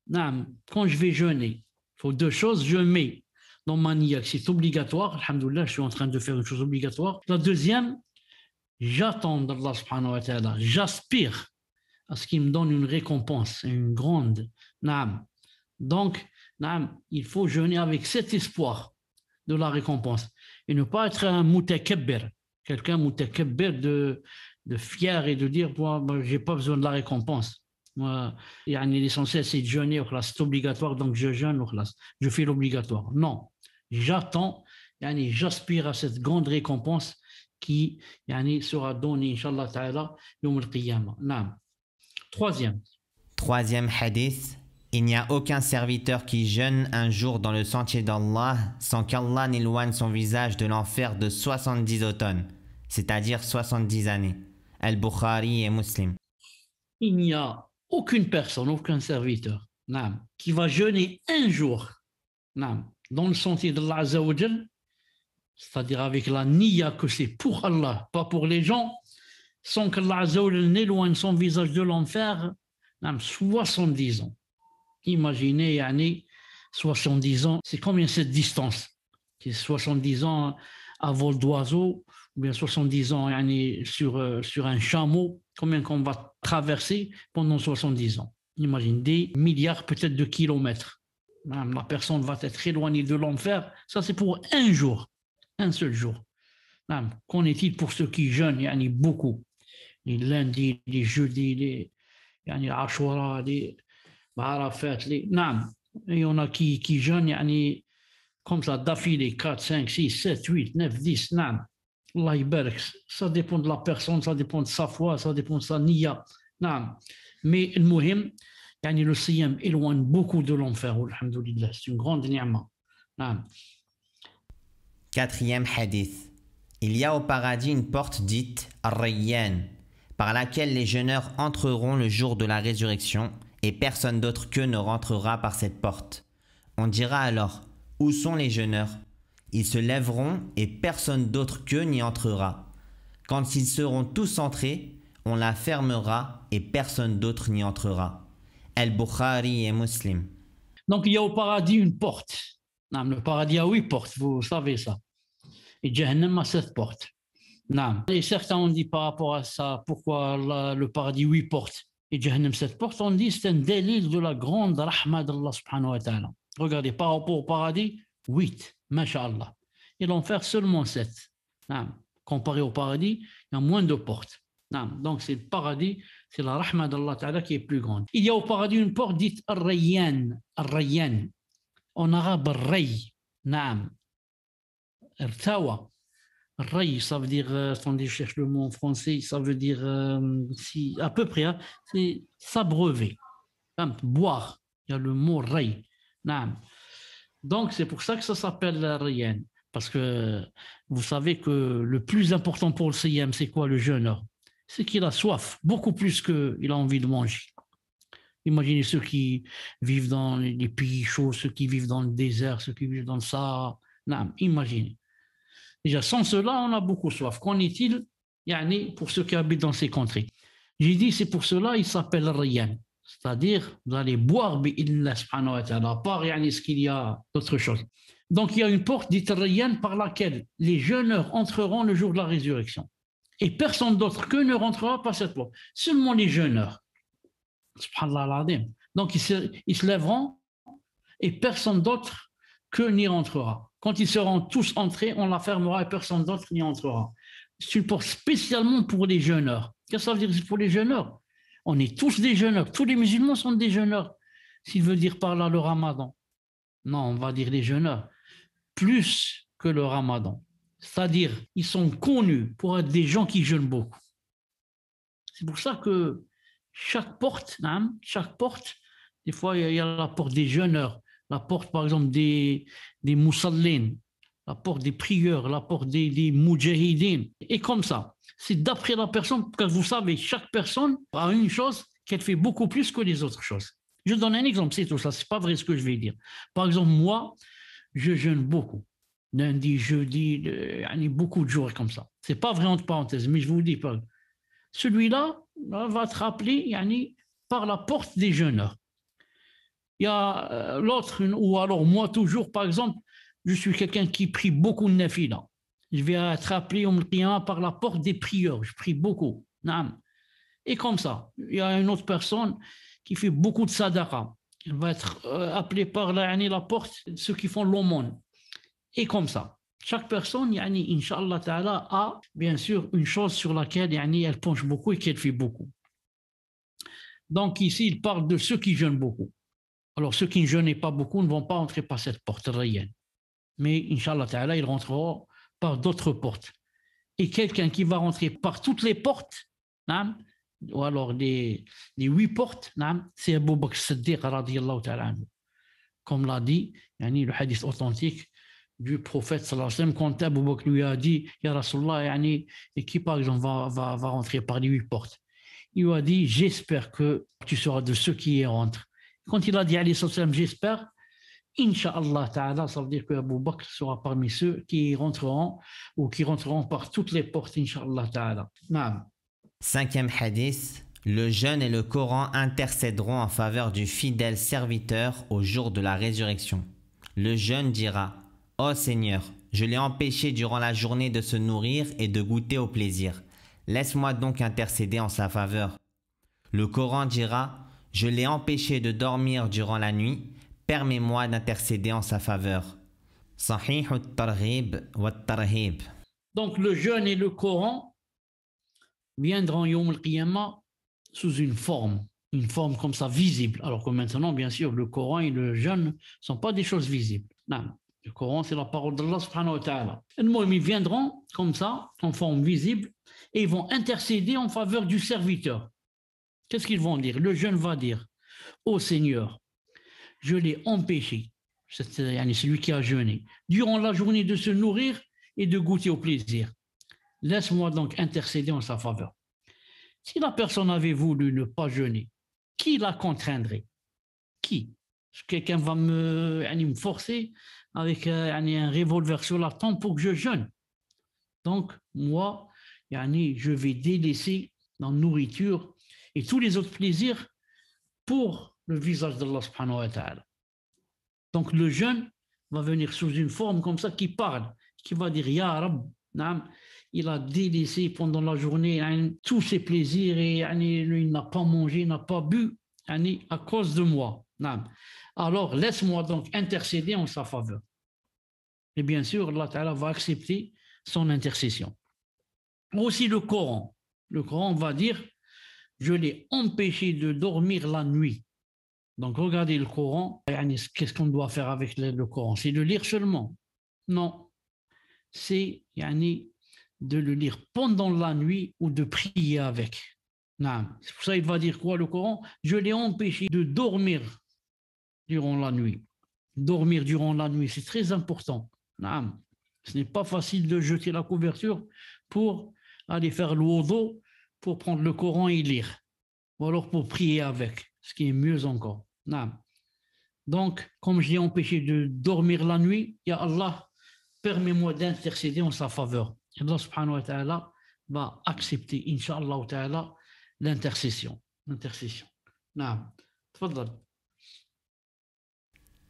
Non. Quand je vais jeûner, il faut deux choses. Je mets dans ma niya que c'est obligatoire. Alhamdoulilah, je suis en train de faire une chose obligatoire. La deuxième, j'attends d'Allah subhanahu wa ta'ala. J'aspire à ce qu'il me donne une récompense, une grande. Naam. Donc, naam, il faut jeûner avec cet espoir de la récompense. Et ne pas être un mutakabbir, quelqu'un mutakabbir de fier et de dire, moi, je n'ai pas besoin de la récompense. Moi, l'essentiel, c'est de jeûner, c'est obligatoire, donc je jeûne, je fais l'obligatoire. Non, j'attends, j'aspire à cette grande récompense qui sera donnée, Inch'Allah Ta'ala, Yawm al-Qiyamah. Naam. Troisième hadith. Il n'y a aucun serviteur qui jeûne un jour dans le sentier d'Allah sans qu'Allah n'éloigne son visage de l'enfer de 70 automnes, c'est-à-dire 70 années. Al-Bukhari et Muslim. Il n'y a aucune personne, aucun serviteur qui va jeûner un jour dans le sentier d'Allah Azza wa Jal, c'est-à-dire avec la niya que c'est pour Allah, pas pour les gens, sans qu'Allah Azza wa Jal n'éloigne son visage de l'enfer, 70 ans. Imaginez, 70 ans, c'est combien cette distance? C'est 70 ans à vol d'oiseau, ou bien 70 ans sur un chameau, combien qu'on va traverser pendant 70 ans. Imagine des milliards peut-être de kilomètres. La personne va être éloignée de l'enfer, ça c'est pour un jour, un seul jour. Qu'en est-il pour ceux qui jeûnent beaucoup? Les lundis, les jeudis, les Ashura, les Arafat, il y en a qui jeûnent comme ça d'affilée 4, 5, 6, 7, 8, 9, 10, Allah ybarak, ça dépend de la personne, ça dépend de sa foi, ça dépend de sa niya. Mais le muhim, le siyam éloigne beaucoup de l'enfer, alhamdoulilah, c'est une grande ni'ma. Quatrième hadith. Il y a au paradis une porte dite Ar-Rayyan, par laquelle les jeûneurs entreront le jour de la résurrection, et personne d'autre qu'eux ne rentrera par cette porte. On dira alors, où sont les jeûneurs? Ils se lèveront et personne d'autre qu'eux n'y entrera. Quand ils seront tous entrés, on la fermera et personne d'autre n'y entrera. Al-Bukhari et Muslim. Donc il y a au paradis une porte. Le paradis a 8 portes, vous savez ça. Et Jahannam a 7 portes. Et certains ont dit par rapport à ça, pourquoi le paradis 8 portes et Jahannam 7 portes, on dit c'est un délire de la grande rahma d'Allah subhanahu wa ta'ala. Regardez, par rapport au paradis, 8, masha'Allah. Et l'enfer seulement 7. Comparé au paradis, il y a moins de portes. Donc c'est le paradis, c'est la rahma d'Allah ta'ala qui est plus grande. Il y a au paradis une porte dite Ar-Rayyan. Ar-Rayyan. En arabe, Ar-Ray. Irtawa. Ray, ça veut dire, attendez, je cherche le mot en français, ça veut dire, à peu près, c'est s'abreuver, boire. Il y a le mot ray. Donc, c'est pour ça que ça s'appelle Rayyan. Parce que vous savez que le plus important pour le siyam, c'est quoi le jeûneur? C'est qu'il a soif, beaucoup plus qu'il a envie de manger. Imaginez ceux qui vivent dans les pays chauds, ceux qui vivent dans le désert, ceux qui vivent dans le Sahara. Imaginez. Déjà, sans cela, on a beaucoup soif. Qu'en est-il pour ceux qui habitent dans ces contrées? J'ai dit, c'est pour cela il s'appelle Rayyan. C'est-à-dire, vous allez boire bi'illah subhanahu wa ta'ala, à part ce qu'il y a d'autre chose. Donc, il y a une porte dite Rayyan par laquelle les jeûneurs entreront le jour de la résurrection. Et personne d'autre qu'eux ne rentrera par cette porte. Seulement les jeûneurs. Subhanallah al-Azim. Donc, ils se lèveront et personne d'autre qu'eux n'y rentrera. Quand ils seront tous entrés, on la fermera et personne d'autre n'y entrera. C'est une porte spécialement pour les jeûneurs. Qu'est-ce que ça veut dire pour les jeûneurs? On est tous des jeûneurs. Tous les musulmans sont des jeûneurs. S'il veut dire par là le ramadan. Non, on va dire les jeûneurs. Plus que le ramadan. C'est-à-dire, ils sont connus pour être des gens qui jeûnent beaucoup. C'est pour ça que chaque porte, des fois il y a la porte des jeûneurs, la porte par exemple des moussallines, la porte des prieurs, la porte des moudjahidines, et comme ça. C'est d'après la personne, parce que vous savez, chaque personne a une chose qu'elle fait beaucoup plus que les autres choses. Je donne un exemple, c'est tout ça, c'est pas vrai ce que je vais dire. Par exemple, moi, je jeûne beaucoup. Lundi, jeudi, beaucoup de jours comme ça. C'est pas vrai entre parenthèses, mais je vous dis pas. Celui-là va te rappeler par la porte des jeûneurs. Il y a l'autre, ou alors moi toujours, par exemple, je suis quelqu'un qui prie beaucoup de nafila. Je vais être rappelé par la porte des prieurs. Je prie beaucoup. Et comme ça, il y a une autre personne qui fait beaucoup de sadaqa. Elle va être appelée par la porte de ceux qui font l'aumône. Et comme ça. Chaque personne, Inch'Allah Ta'ala, a bien sûr une chose sur laquelle elle penche beaucoup et qu'elle fait beaucoup. Donc ici, il parle de ceux qui jeûnent beaucoup. Alors ceux qui ne jeûnent pas beaucoup ne vont pas entrer par cette porte rayenne. Mais Inch'Allah Ta'ala, ils rentreront par d'autres portes. Et quelqu'un qui va rentrer par toutes les portes, ou alors les 8 portes, c'est Abu Bakr Siddiq radiyallahu ta'ala anhu. Comme l'a dit le hadith authentique du prophète sallallahu alayhi wa sallam, quand Abu Bakr lui a dit Ya Rasulallah, et qui par exemple va rentrer par les 8 portes, il lui a dit j'espère que tu seras de ceux qui y rentrent. Quand il a dit alayhi sallam j'espère, Inch'Allah ta'ala, ça veut dire que Abu Bakr sera parmi ceux qui rentreront ou qui rentreront par toutes les portes, Inch'Allah ta'ala. Naam. 5e hadith. Le jeûne et le Coran intercéderont en faveur du fidèle serviteur au jour de la résurrection. Le jeûne dira « Ô Seigneur, je l'ai empêché durant la journée de se nourrir et de goûter au plaisir. Laisse-moi donc intercéder en sa faveur. » Le Coran dira « Je l'ai empêché de dormir durant la nuit. Permets-moi d'intercéder en sa faveur. » Sahih al-Targhib wa al-Tarhib. Donc le jeûne et le Coran viendront Yawm al-Qiyamah sous une forme comme ça visible. Alors que maintenant, bien sûr, le Coran et le jeûne ne sont pas des choses visibles. Non. Le Coran, c'est la parole d'Allah subhanahu wa ta'ala. Ils viendront comme ça, en forme visible, et ils vont intercéder en faveur du serviteur. Qu'est-ce qu'ils vont dire? Le jeûne va dire « Ô Seigneur, je l'ai empêché, celui qui a jeûné, durant la journée de se nourrir et de goûter au plaisir. Laisse-moi donc intercéder en sa faveur. » Si la personne avait voulu ne pas jeûner, qui la contraindrait? Qui? Quelqu'un va me forcer avec un revolver sur la tempe pour que je jeûne. Donc, moi, je vais délaisser la nourriture et tous les autres plaisirs pour le visage d'Allah subhanahu wa ta'ala. Donc, le jeûne va venir sous une forme comme ça qui parle, qui va dire Ya Rab, il a délaissé pendant la journée tous ses plaisirs et il n'a pas mangé, n'a pas bu à cause de moi. Alors laisse-moi donc intercéder en sa faveur. Et bien sûr, Allah Ta'ala va accepter son intercession. Aussi le Coran. Le Coran va dire je l'ai empêché de dormir la nuit. Donc regardez le Coran. Qu'est-ce qu'on doit faire avec le Coran? C'est de lire seulement? Non. C'est de le lire pendant la nuit ou de prier avec. C'est pour ça qu'il va dire quoi le Coran? Je l'ai empêché de dormir durant la nuit. Dormir durant la nuit, c'est très important. Ce n'est pas facile de jeter la couverture pour aller faire le wudu, pour prendre le Coran et lire. Ou alors pour prier avec, ce qui est mieux encore. Donc, comme j'ai empêché de dormir la nuit, ya Allah, permets-moi d'intercéder en sa faveur. Allah subhanahu wa ta'ala va accepter, Inch'Allah ta'ala, l'intercession. Naam. Tfaddal.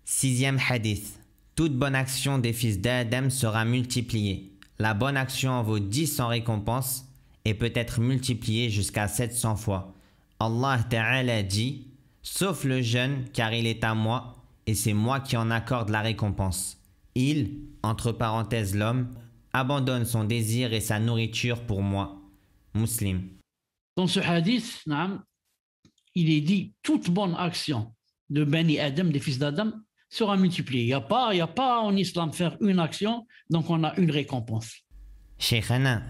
6e hadith. Toute bonne action des fils d'Adam sera multipliée. La bonne action en vaut 10 en récompense et peut être multipliée jusqu'à 700 fois. Allah Ta'ala dit « Sauf le jeûne, car il est à moi, et c'est moi qui en accorde la récompense. Il, entre parenthèses l'homme, abandonne son désir et sa nourriture pour moi. » Muslim. Dans ce hadith, il est dit toute bonne action de Bani Adam, des fils d'Adam, sera multipliée. Il n'y a pas en islam faire une action, donc on a une récompense. Sheikhana,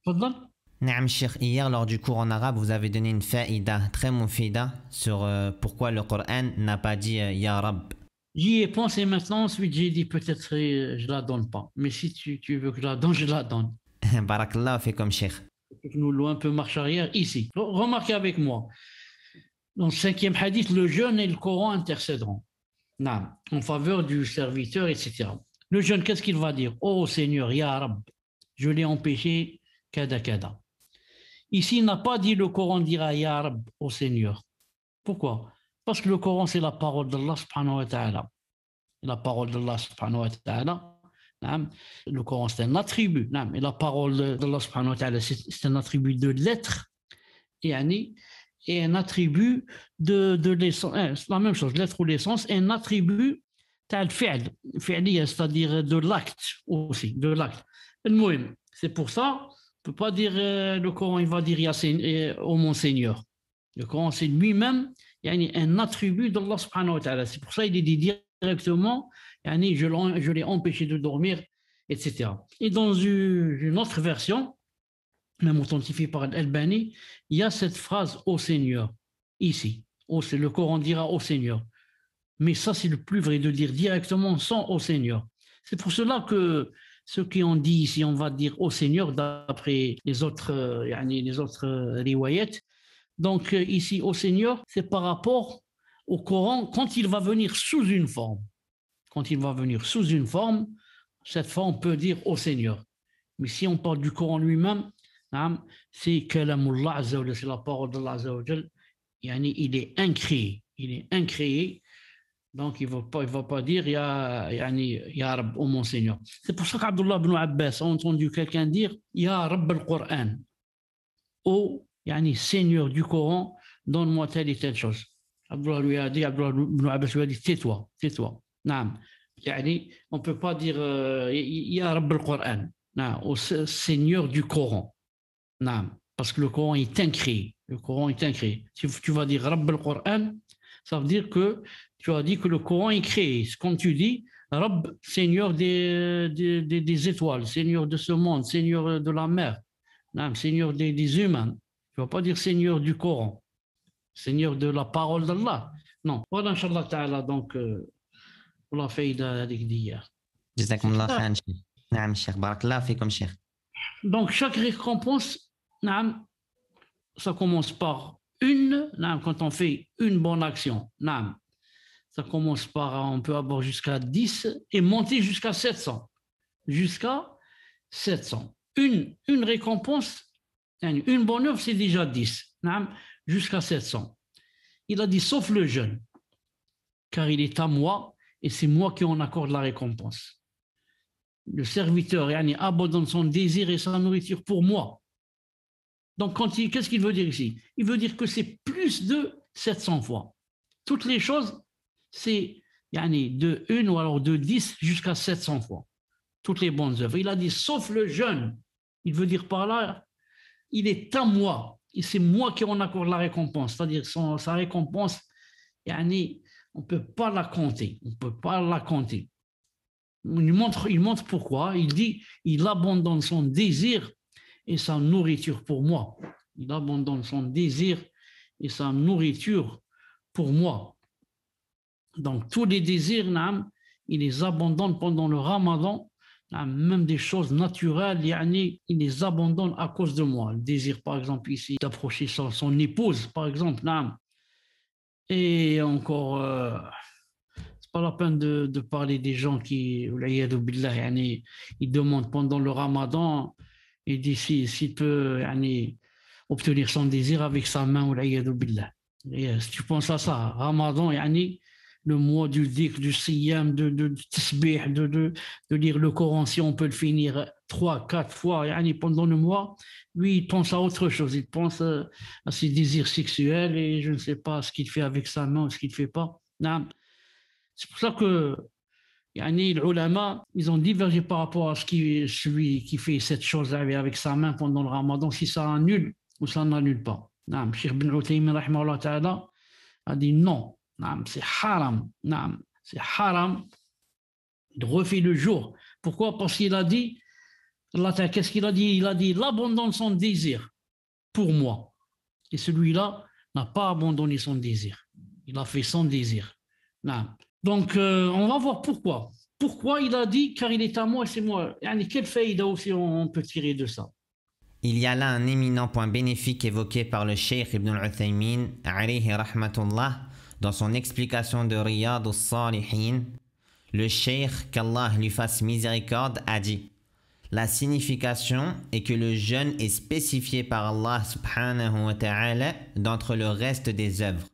Pardon? Naam Cheikh, hier lors du cours en arabe, vous avez donné une faïda très moufida sur pourquoi le Coran n'a pas dit Ya Rab. J'y ai pensé maintenant, ensuite j'ai dit peut-être je la donne pas. Mais si tu veux que je la donne, je la donne. Barakallah fait comme Cheikh. Nous louons un peu marche arrière ici. Remarquez avec moi. Dans le 5e hadith, le jeûne et le Coran intercéderont. Naam, en faveur du serviteur, etc. Le jeûne, qu'est-ce qu'il va dire? Oh Seigneur, Ya Rab, je l'ai empêché, kada kada. Ici, il n'a pas dit le Coran dira Ya Rab au Seigneur. Pourquoi? Parce que le Coran, c'est la parole d'Allah subhanahu wa ta'ala. La parole d'Allah subhanahu wa ta'ala. Le Coran, c'est un attribut. Et la parole d'Allah subhanahu wa ta'ala, c'est un attribut de l'être. Et un attribut de l'essence. C'est la même chose, l'être ou l'essence, et un attribut c'est-à-dire de l'acte aussi, de l'acte. C'est pour ça, on ne peut pas dire le Coran, il va dire au mon Seigneur. Le Coran, c'est lui-même un attribut d'Allah subhanahu wa ta'ala. C'est pour ça qu'il est dit directement, je l'ai empêché de dormir, etc. Et dans une autre version, même authentifiée par Al-Albani, il y a cette phrase au Seigneur, ici. Le Coran dira au Seigneur. Mais ça, c'est le plus vrai de dire directement sans au Seigneur. C'est pour cela que ceux qui ont dit ici, on va dire au Seigneur, d'après les autres riwayat. Donc ici, au Seigneur, c'est par rapport au Coran quand il va venir sous une forme. Quand il va venir sous une forme, cette forme peut dire au Seigneur. Mais si on parle du Coran lui-même, c'est Kalamullah Azza wa Jal, c'est la parole d'Allah Azza wa Jal. Il est incréé. Il est incréé. Donc, il ne va pas dire Ya Rab, oh mon Seigneur. C'est pour ça qu'Abdullah ibn Abbas a entendu quelqu'un dire Ya Rab al-Qur'an. Oh, Seigneur du Coran, donne-moi telle et telle chose. Abdullah ibn Abbas lui a dit tais-toi, tais-toi. On ne peut pas dire Ya Rab al-Qur'an, au Seigneur du Coran. Parce que le Coran est incréé. Le Coran est incréé. Si tu vas dire Rab al-Qur'an, ça veut dire que tu as dit que le Coran est créé. Comme tu dis, Rab, Seigneur des étoiles, Seigneur de ce monde, Seigneur de la mer, Seigneur des humains. Tu ne vas pas dire Seigneur du Coran, Seigneur de la parole d'Allah. Non. Voilà, Inch'Allah Ta'ala, donc, pour la faïda d'hier. Jazakumullah khair. Naam, Cheikh. Barakallah fait comme Cheikh. Donc, chaque récompense, ça commence par quand on fait une bonne action, ça commence par, on peut avoir jusqu'à 10 et monter jusqu'à 700. Jusqu'à 700. Une récompense, une bonne œuvre, c'est déjà 10. Jusqu'à 700. Il a dit, sauf le jeûne, car il est à moi et c'est moi qui en accorde la récompense. Le serviteur abandonne son désir et sa nourriture pour moi. Donc, qu'est-ce qu'il veut dire ici? Il veut dire que c'est plus de 700 fois. Toutes les choses, c'est de 1 ou alors de 10 jusqu'à 700 fois. Toutes les bonnes œuvres. Il a dit, sauf le jeûne. Il veut dire par là, il est à moi. Et c'est moi qui en accorde la récompense. C'est-à-dire sa récompense, on ne peut pas la compter. On ne peut pas la compter. Il montre pourquoi. Il dit, il abandonne son désir et sa nourriture pour moi. Il abandonne son désir et sa nourriture pour moi. Donc, tous les désirs, il les abandonne pendant le Ramadan, même des choses naturelles, il les abandonne à cause de moi. Le désir, par exemple, ici, d'approcher son épouse, par exemple. Et encore, c'est pas la peine de parler des gens qui, ils demandent pendant le Ramadan, il dit s'il peut obtenir son désir avec sa main, si tu penses à ça, Ramadan, le mois du dhikr, du siyam, de tasbih, de lire le Coran, si on peut le finir 3-4 fois pendant le mois, lui, il pense à autre chose. Il pense à ses désirs sexuels et je ne sais pas ce qu'il fait avec sa main ou ce qu'il ne fait pas. C'est pour ça que les ulama, ils ont divergé par rapport à celui qui fait cette chose avec sa main pendant le Ramadan, si ça annule ou ça n'annule pas. Cheikh Ibn Uthaymin rahimahullah ta'ala a dit non. C'est haram. C'est haram de refaire le jour. Pourquoi? Parce qu'il a dit, qu'est-ce qu'il a dit? Il a dit l'abandon de son désir. pour moi. Et celui-là n'a pas abandonné son désir. Il a fait son désir. Non. Donc, on va voir pourquoi. Pourquoi il a dit, car il est à moi et c'est moi. Yani, quelle faïda aussi on peut tirer de ça? Il y a là un éminent point bénéfique évoqué par le Cheikh Ibn al-Uthaymin, alayhi rahmatullah, dans son explication de Riyad al-Salihin. Le Cheikh, qu'Allah lui fasse miséricorde, a dit: la signification est que le jeûne est spécifié par Allah subhanahu wa ta'ala d'entre le reste des œuvres,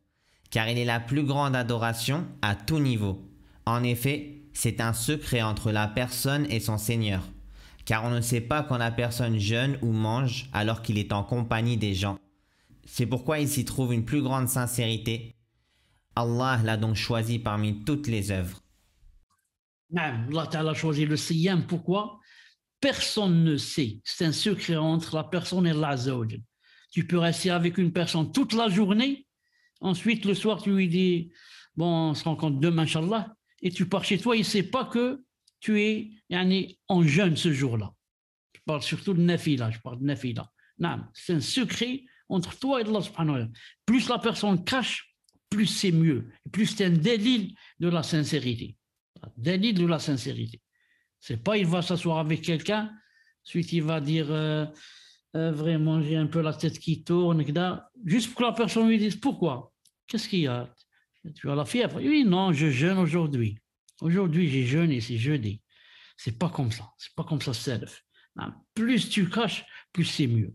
car il est la plus grande adoration à tout niveau. En effet, c'est un secret entre la personne et son Seigneur, car on ne sait pas quand la personne jeûne ou mange alors qu'il est en compagnie des gens. C'est pourquoi il s'y trouve une plus grande sincérité. Allah l'a donc choisi parmi toutes les œuvres. Allah Ta'ala a choisi le siyam. Pourquoi? Personne ne sait. C'est un secret entre la personne et Allah Azza wa Jal. Tu peux rester avec une personne toute la journée. Ensuite, le soir, tu lui dis, bon, on se rencontre demain, Inch'Allah, et tu pars chez toi, il ne sait pas que tu es en jeûne ce jour-là. Je parle surtout de nafila, c'est un secret entre toi et Allah subhanahu wa ta'ala. Plus la personne cache, plus c'est mieux. Plus c'est un délit de la sincérité. Délit de la sincérité. C'est pas il va s'asseoir avec quelqu'un, ensuite il va dire vraiment j'ai un peu la tête qui tourne, juste pour que la personne lui dise pourquoi. Qu'est-ce qu'il y a? Tu as la fièvre? Oui, non, je jeûne aujourd'hui. Aujourd'hui j'ai jeûné, c'est jeudi. C'est pas comme ça. C'est pas comme ça, self. Plus tu caches, plus c'est mieux.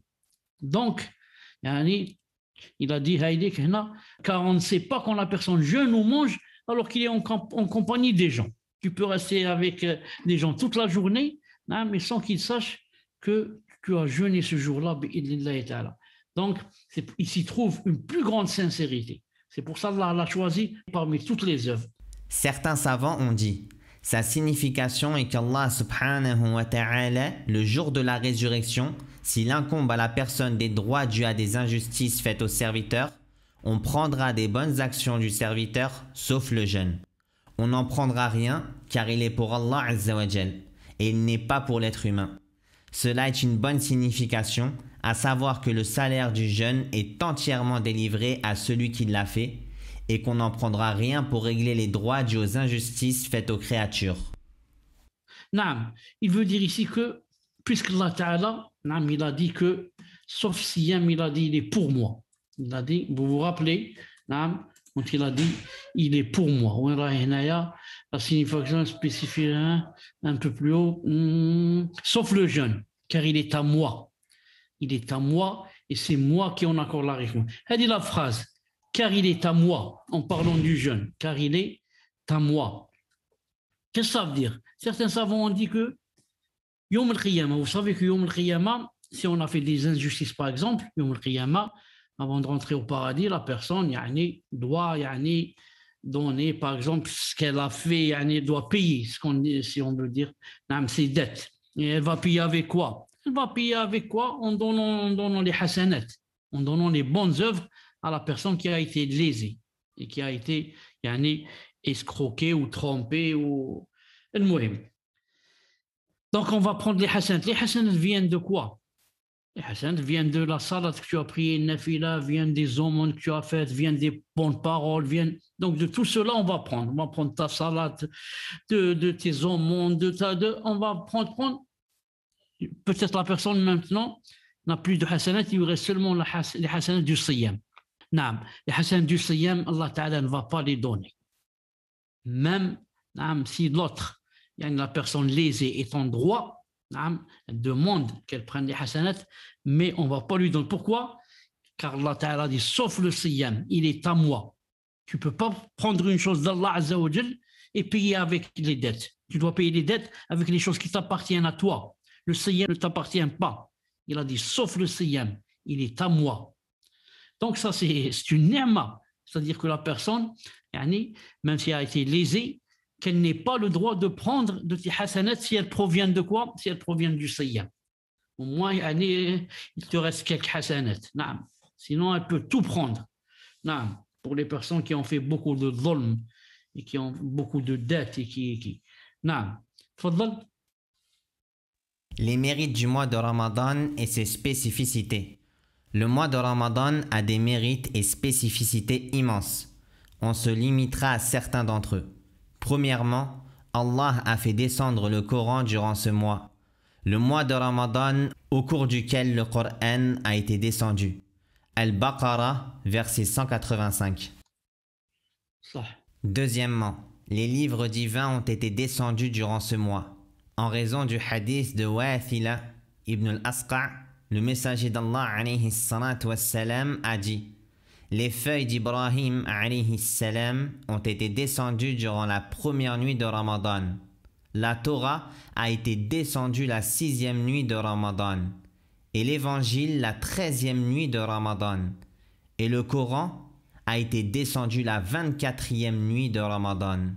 Donc, il a dit car on ne sait pas quand la personne jeûne ou mange alors qu'il est en compagnie des gens. Tu peux rester avec des gens toute la journée, mais sans qu'ils sachent que tu as jeûné ce jour-là. Donc, il s'y trouve une plus grande sincérité. C'est pour ça qu'Allah l'a choisi parmi toutes les œuvres. Certains savants ont dit: sa signification est qu'Allah subhanahu wa ta'ala, le jour de la résurrection, s'il incombe à la personne des droits dus à des injustices faites au serviteur, on prendra des bonnes actions du serviteur, sauf le jeûne. On n'en prendra rien, car il est pour Allah Azza wa Jal, et il n'est pas pour l'être humain. Cela est une bonne signification, à savoir que le salaire du jeûne est entièrement délivré à celui qui l'a fait, et qu'on n'en prendra rien pour régler les droits dus aux injustices faites aux créatures. Naam, il veut dire ici que, puisque Allah Ta'ala, il a dit que, sauf siyam, il a dit il est pour moi. Il a dit, vous vous rappelez, naam, quand il a dit il est pour moi. La signification spécifique un peu plus haut, sauf le jeûne, car il est à moi. Il est à moi et c'est moi qui en accorde la réponse. Elle dit la phrase, car il est à moi, en parlant du jeûne, car il est à moi. Qu'est-ce que ça veut dire? Certains savants ont dit que Yom al-Qiyamah, vous savez que Yom al-Qiyamah, si on a fait des injustices par exemple, Yom al-Qiyamah, avant de rentrer au paradis, la personne doit donner, par exemple, ce qu'elle a fait, doit payer, si on veut dire, ses dettes. Et elle va payer avec quoi? Elle va payer avec quoi? En donnant les hasanat, en donnant les bonnes œuvres à la personne qui a été lésée et qui a été escroquée ou trompée. Ou... Donc, on va prendre les hasanat. Les hasanat viennent de quoi? Les hasanat viennent de la salat que tu as prié, nafila, viennent des aumônes que tu as faites, viennent des bonnes paroles, viennent... Donc, de tout cela, on va prendre. On va prendre ta salat, de tes aumônes, on va prendre... Peut-être la personne maintenant n'a plus de hasanat, il lui reste seulement les hasanat du siyam. Non, les hasanat du siyam, Allah Ta'ala ne va pas les donner. Même si l'autre, la personne lésée est en droit, elle demande qu'elle prenne les hasanat, mais on ne va pas lui donner. Pourquoi? Car Allah Ta'ala dit, sauf le siyam, il est à moi. Tu ne peux pas prendre une chose d'Allah Azza wa Jal et payer avec les dettes. Tu dois payer les dettes avec les choses qui t'appartiennent à toi. Le siyam ne t'appartient pas. Il a dit, sauf le siyam, il est à moi. Donc ça, c'est une ni'ma. C'est-à-dire que la personne, même si elle a été lésée, qu'elle n'ait pas le droit de prendre de tes hasanat si elles proviennent de quoi? Si elles proviennent du siyam. Au moins, il te reste quelques hasanat. Sinon, elle peut tout prendre. Pour les personnes qui ont fait beaucoup de dhulm et qui ont beaucoup de dettes et qui... Les mérites du mois de Ramadan et ses spécificités. Le mois de Ramadan a des mérites et spécificités immenses. On se limitera à certains d'entre eux. Premièrement, Allah a fait descendre le Coran durant ce mois. Le mois de Ramadan au cours duquel le Coran a été descendu. Al-Baqarah, verset 185. صح. Deuxièmement, les livres divins ont été descendus durant ce mois. En raison du hadith de Wathila ibn al-Asqa', le messager d'Allah alayhi salatu wassalam a dit: les feuilles d'Ibrahim alayhi salam ont été descendues durant la première nuit de Ramadan. La Torah a été descendue la 6e nuit de Ramadan. Et l'évangile la 13e nuit de Ramadan. Et le Coran a été descendu la 24e nuit de Ramadan.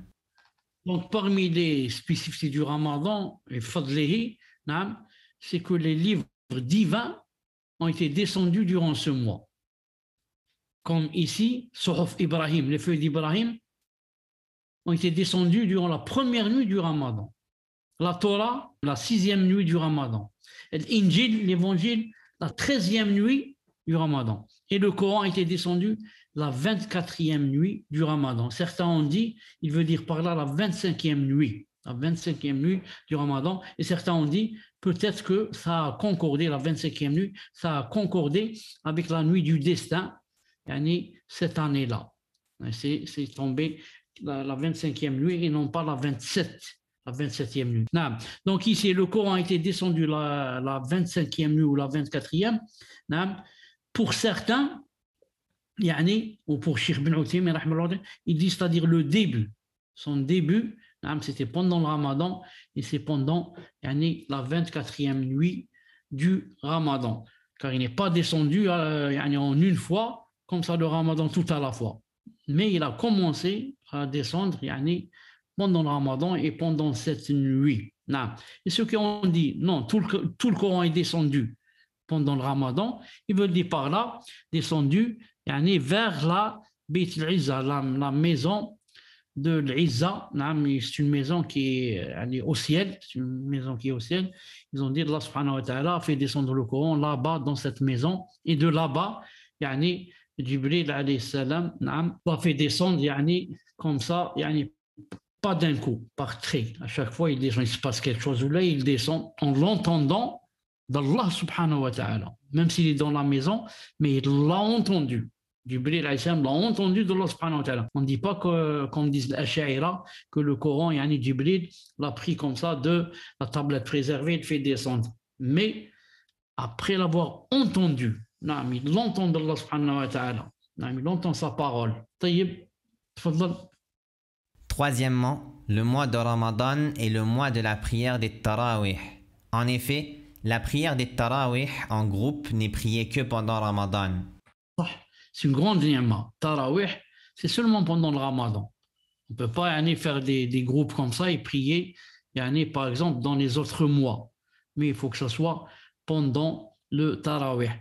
Donc, parmi les spécificités du Ramadan, et fadlihi, naam, c'est que les livres divins ont été descendus durant ce mois. Comme ici, Suhuf Ibrahim, les feuilles d'Ibrahim, ont été descendus durant la première nuit du Ramadan. La Torah, la 6e nuit du Ramadan. Et l'Injil, l'évangile, la 13e nuit du Ramadan. Et le Coran a été descendu la 24e nuit du Ramadan. Certains ont dit, il veut dire par là la 25e nuit. La 25e nuit du Ramadan. Et certains ont dit, peut-être que ça a concordé, la 25e nuit, ça a concordé avec la nuit du destin, cette année-là. C'est tombé la 25e nuit et non pas la 27e nuit. Donc ici, le Coran a été descendu la 25e nuit ou la 24e. Pour certains, ou pour Cheikh Ibn Uthaymin, il dit, c'est-à-dire le début. Son début, c'était pendant le Ramadan et c'est pendant la 24e nuit du Ramadan. Car il n'est pas descendu en une fois, comme ça le Ramadan tout à la fois. Mais il a commencé à descendre pendant le Ramadan et pendant cette nuit. Et ceux qui ont dit non, tout le Coran est descendu pendant le Ramadan, ils veulent dire par là, descendu vers la Beit al-Izza, la maison de l'Izza. C'est une maison qui est au ciel. C'est une maison qui est au ciel. Ils ont dit Allah subhanahu wa ta'ala a fait descendre le Coran là-bas dans cette maison. Et de là-bas, Jibril alayhi salam l'a fait descendre comme ça, pas d'un coup, par trait. À chaque fois, il descend, il se passe quelque chose, ou là, il descend en l'entendant d'Allah subhanahu wa ta'ala. Même s'il est dans la maison, mais il l'a entendu. Jibril alayhi salam l'a entendu d'Allah subhanahu wa ta'ala. On ne dit pas comme disent les Ash'aïra, que le Coran, Jibril l'a pris comme ça de la tablette préservée et le fait descendre. Mais après l'avoir entendu, il l'entend d'Allah subhanahu wa ta'ala. Il entend sa parole. Tayyib, tfaddal. Troisièmement, le mois de Ramadan est le mois de la prière des Tarawih. En effet, la prière des Tarawih en groupe n'est priée que pendant Ramadan. C'est une grande ni'ma. Tarawih, c'est seulement pendant le Ramadan. On ne peut pas faire des groupes comme ça et prier, par exemple, dans les autres mois. Mais il faut que ce soit pendant le Tarawih.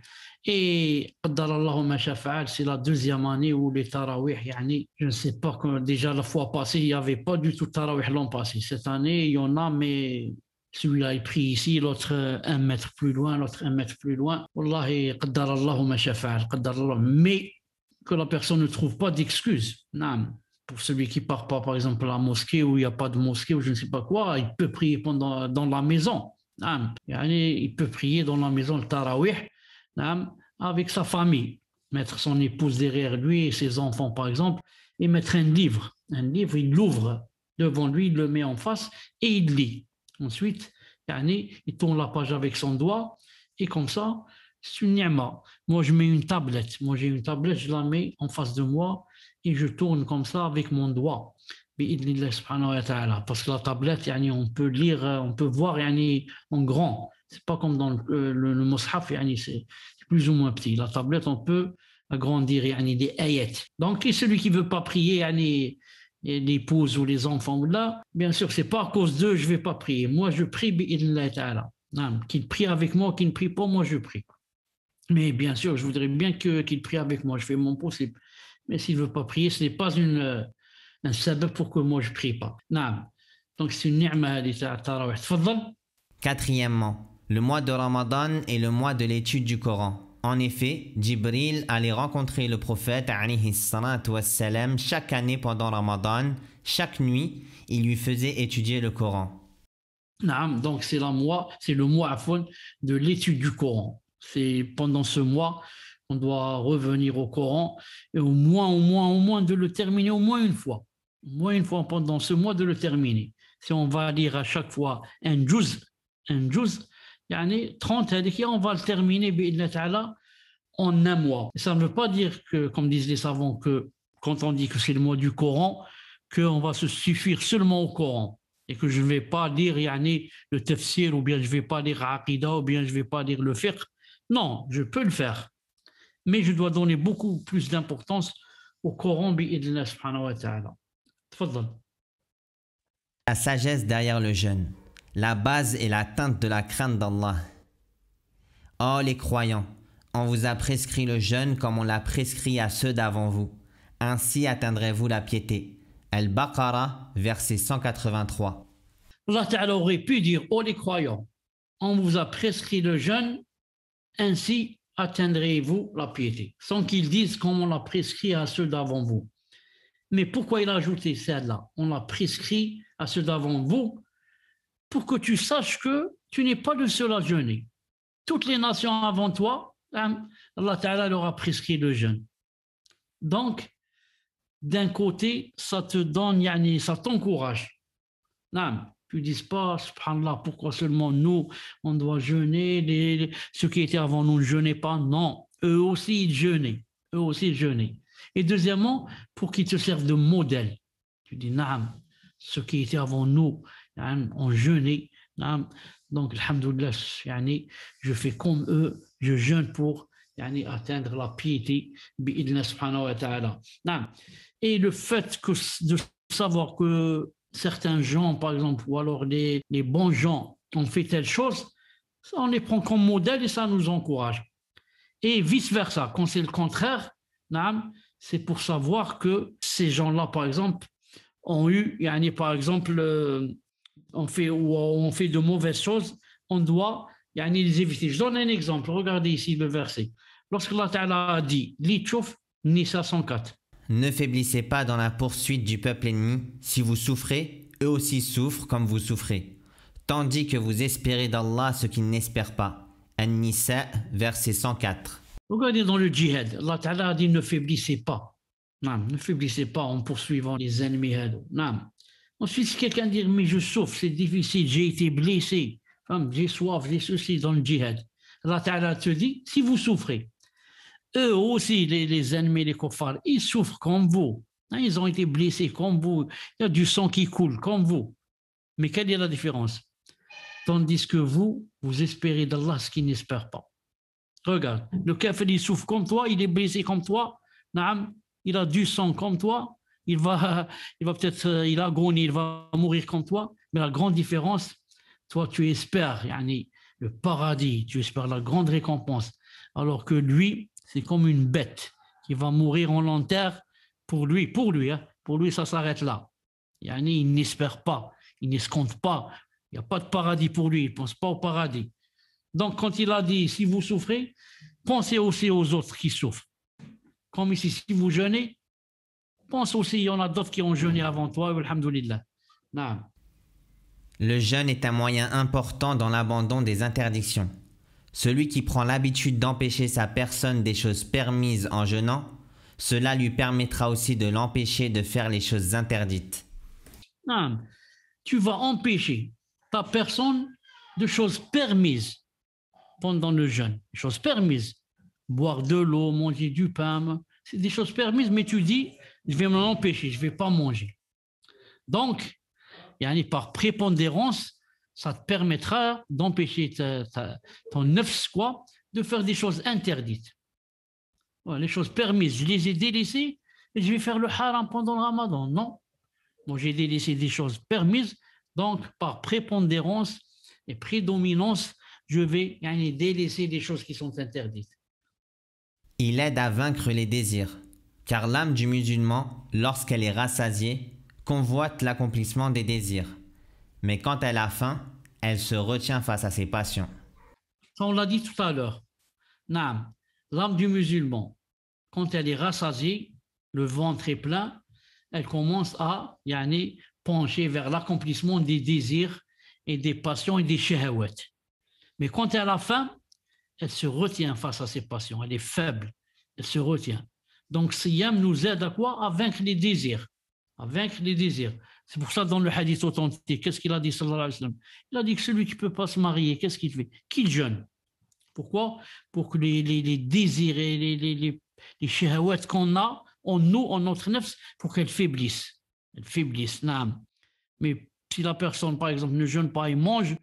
Et c'est la deuxième année où les Tarawih, je ne sais pas, déjà la fois passée, il n'y avait pas du tout Tarawih l'an passé. Cette année, il y en a, mais celui-là est pris ici, l'autre 1 mètre plus loin, l'autre 1 mètre plus loin. Wallahi, mais que la personne ne trouve pas d'excuses. Pour celui qui ne part pas, par exemple, à la mosquée où il n'y a pas de mosquée ou je ne sais pas quoi, il peut prier dans la maison. Il peut prier dans la maison le Tarawih avec sa famille, mettre son épouse derrière lui et ses enfants par exemple, et mettre un livre, il l'ouvre devant lui, il le met en face et il lit. Ensuite, il tourne la page avec son doigt et comme ça, c'est une ni'ma. Moi, je mets une tablette, je la mets en face de moi et je tourne comme ça avec mon doigt. Parce que la tablette, on peut lire, on peut voir en grand. C'est pas comme dans le mushaf, c'est plus ou moins petit. La tablette, on peut agrandir des ayats. Donc, celui qui veut pas prier, l'épouse ou les enfants, là, bien sûr, c'est pas à cause d'eux, je vais pas prier. Moi, je prie, bi'idhnillah ta'ala. Qu'il prie avec moi, qu'il ne prie pas, moi, je prie. Mais bien sûr, je voudrais bien qu'il prie avec moi, je fais mon possible. Mais s'il veut pas prier, ce n'est pas un sabab pour que moi je prie pas. Donc c'est une ni'ma tarawih. Tfaddal. Quatrièmement, le mois de Ramadan est le mois de l'étude du Coran. En effet, Jibril allait rencontrer le prophète alayhi salatu wassalam chaque année pendant Ramadan. Chaque nuit, il lui faisait étudier le Coran. Naam, donc c'est le mois afwan, de l'étude du Coran. C'est pendant ce mois, on doit revenir au Coran et au moins de le terminer au moins une fois. Au moins une fois pendant ce mois de le terminer. Si on va lire à chaque fois un juz, yani 30 hadiths, on va le terminer bi'idhnillah ta'ala en un mois. Et ça ne veut pas dire que, comme disent les savants, que quand on dit que c'est le mois du Coran, qu'on va se suffire seulement au Coran et que je ne vais pas lire yani, le tafsir ou bien je ne vais pas lire Aqidah ou bien je ne vais pas lire le fiqh. Non, je peux le faire. Mais je dois donner beaucoup plus d'importance au Coran bi'idhnillah subhanahu wa ta'ala. Tfaddal. La sagesse derrière le jeûne, la base et l'atteinte de la crainte d'Allah. Oh les croyants, on vous a prescrit le jeûne comme on l'a prescrit à ceux d'avant vous. Ainsi atteindrez-vous la piété. Al-Baqarah, verset 183. Allah Ta'ala aurait pu dire, oh les croyants, on vous a prescrit le jeûne, ainsi atteindrez-vous la piété. Sans qu'ils disent comme on l'a prescrit à ceux d'avant vous. Mais pourquoi il a ajouté celle-là? On l'a prescrit à ceux d'avant vous pour que tu saches que tu n'es pas le seul à jeûner. Toutes les nations avant toi, Allah Ta'ala leur a prescrit le jeûne. Donc, d'un côté, ça te donne, yani, ça t'encourage. Tu ne dis pas, subhanallah, pourquoi seulement nous, on doit jeûner, ceux qui étaient avant nous ne jeûnaient pas. Non, eux aussi, ils jeûnaient. Eux aussi, ils jeûnaient. Et deuxièmement, pour qu'ils te servent de modèle. Tu dis, ceux qui étaient avant nous ont jeûné. Donc, alhamdoulilah, je fais comme eux, je jeûne pour atteindre la piété. Bi'idna subhanahu wa ta'ala. Et le fait de savoir que certains gens, par exemple, ou alors les bons gens ont fait telle chose, on les prend comme modèle et ça nous encourage. Et vice-versa, quand c'est le contraire, c'est pour savoir que ces gens-là, par exemple, ont eu, par exemple, on fait de mauvaises choses, on doit les éviter. Je donne un exemple, regardez ici le verset. Lorsque Allah Ta'ala a dit, Litchouf, Nisa 104. Ne faiblissez pas dans la poursuite du peuple ennemi. Si vous souffrez, eux aussi souffrent comme vous souffrez. Tandis que vous espérez d'Allah ce qu'ils n'espèrent pas. An-Nisa, verset 104. Regardez dans le djihad, Allah Ta'ala a dit ne faiblissez pas. Ne faiblissez pas en poursuivant les ennemis. Ensuite, si quelqu'un dit mais je souffre, c'est difficile, j'ai été blessé, j'ai soif, j'ai ceci dans le djihad. Allah Ta'ala te dit si vous souffrez, eux aussi, les ennemis, les kuffars, ils souffrent comme vous. Ils ont été blessés comme vous. Il y a du sang qui coule comme vous. Mais quelle est la différence? Tandis que vous espérez d'Allah ce qu'il n'espère pas. Regarde, le kafir, il souffre comme toi, il est blessé comme toi. Il a du sang comme toi. Il va peut-être, il agonie, il va mourir comme toi. Mais la grande différence, toi, tu espères le paradis, tu espères la grande récompense. Alors que lui, c'est comme une bête qui va mourir en l'enterre pour lui, ça s'arrête là. Il n'espère pas, il n'escompte pas, il n'y a pas de paradis pour lui, il ne pense pas au paradis. Donc quand il a dit, si vous souffrez, pensez aussi aux autres qui souffrent. Comme ici, si vous jeûnez, pense aussi, il y en a d'autres qui ont jeûné avant toi, alhamdoulilah. Le jeûne est un moyen important dans l'abandon des interdictions. Celui qui prend l'habitude d'empêcher sa personne des choses permises en jeûnant, cela lui permettra aussi de l'empêcher de faire les choses interdites. Tu vas empêcher ta personne de choses permises pendant le jeûne. Des choses permises. Boire de l'eau, manger du pain, c'est des choses permises, mais tu dis, je vais m'en empêcher, je ne vais pas manger. Donc, par prépondérance, ça te permettra d'empêcher ton nefs de faire des choses interdites. Les choses permises, je les ai délaissées et je vais faire le haram pendant le ramadan. Non. Moi, j'ai délaissé des choses permises, donc par prépondérance et prédominance, je vais délaisser des choses qui sont interdites. Il aide à vaincre les désirs, car l'âme du musulman, lorsqu'elle est rassasiée, convoite l'accomplissement des désirs. Mais quand elle a faim, elle se retient face à ses passions. Ça, on l'a dit tout à l'heure. L'âme du musulman, quand elle est rassasiée, le ventre est plein, elle commence à pencher vers l'accomplissement des désirs et des passions et des shahawat. Mais quand elle a faim, elle se retient face à ses passions, elle est faible, elle se retient. Donc, Siyam nous aide à quoi? À vaincre les désirs. À vaincre les désirs. C'est pour ça, dans le hadith authentique, qu'est-ce qu'il a dit, sallallahu alayhi wa sallam? Il a dit que celui qui ne peut pas se marier, qu'est-ce qu'il fait? Qu'il jeûne. Pourquoi? Pour que les désirs et les shahawats qu'on a en nous, en notre nefs, pour qu'elles faiblissent. Elles faiblissent, naam. Mais si la personne, par exemple, ne jeûne pas et mange,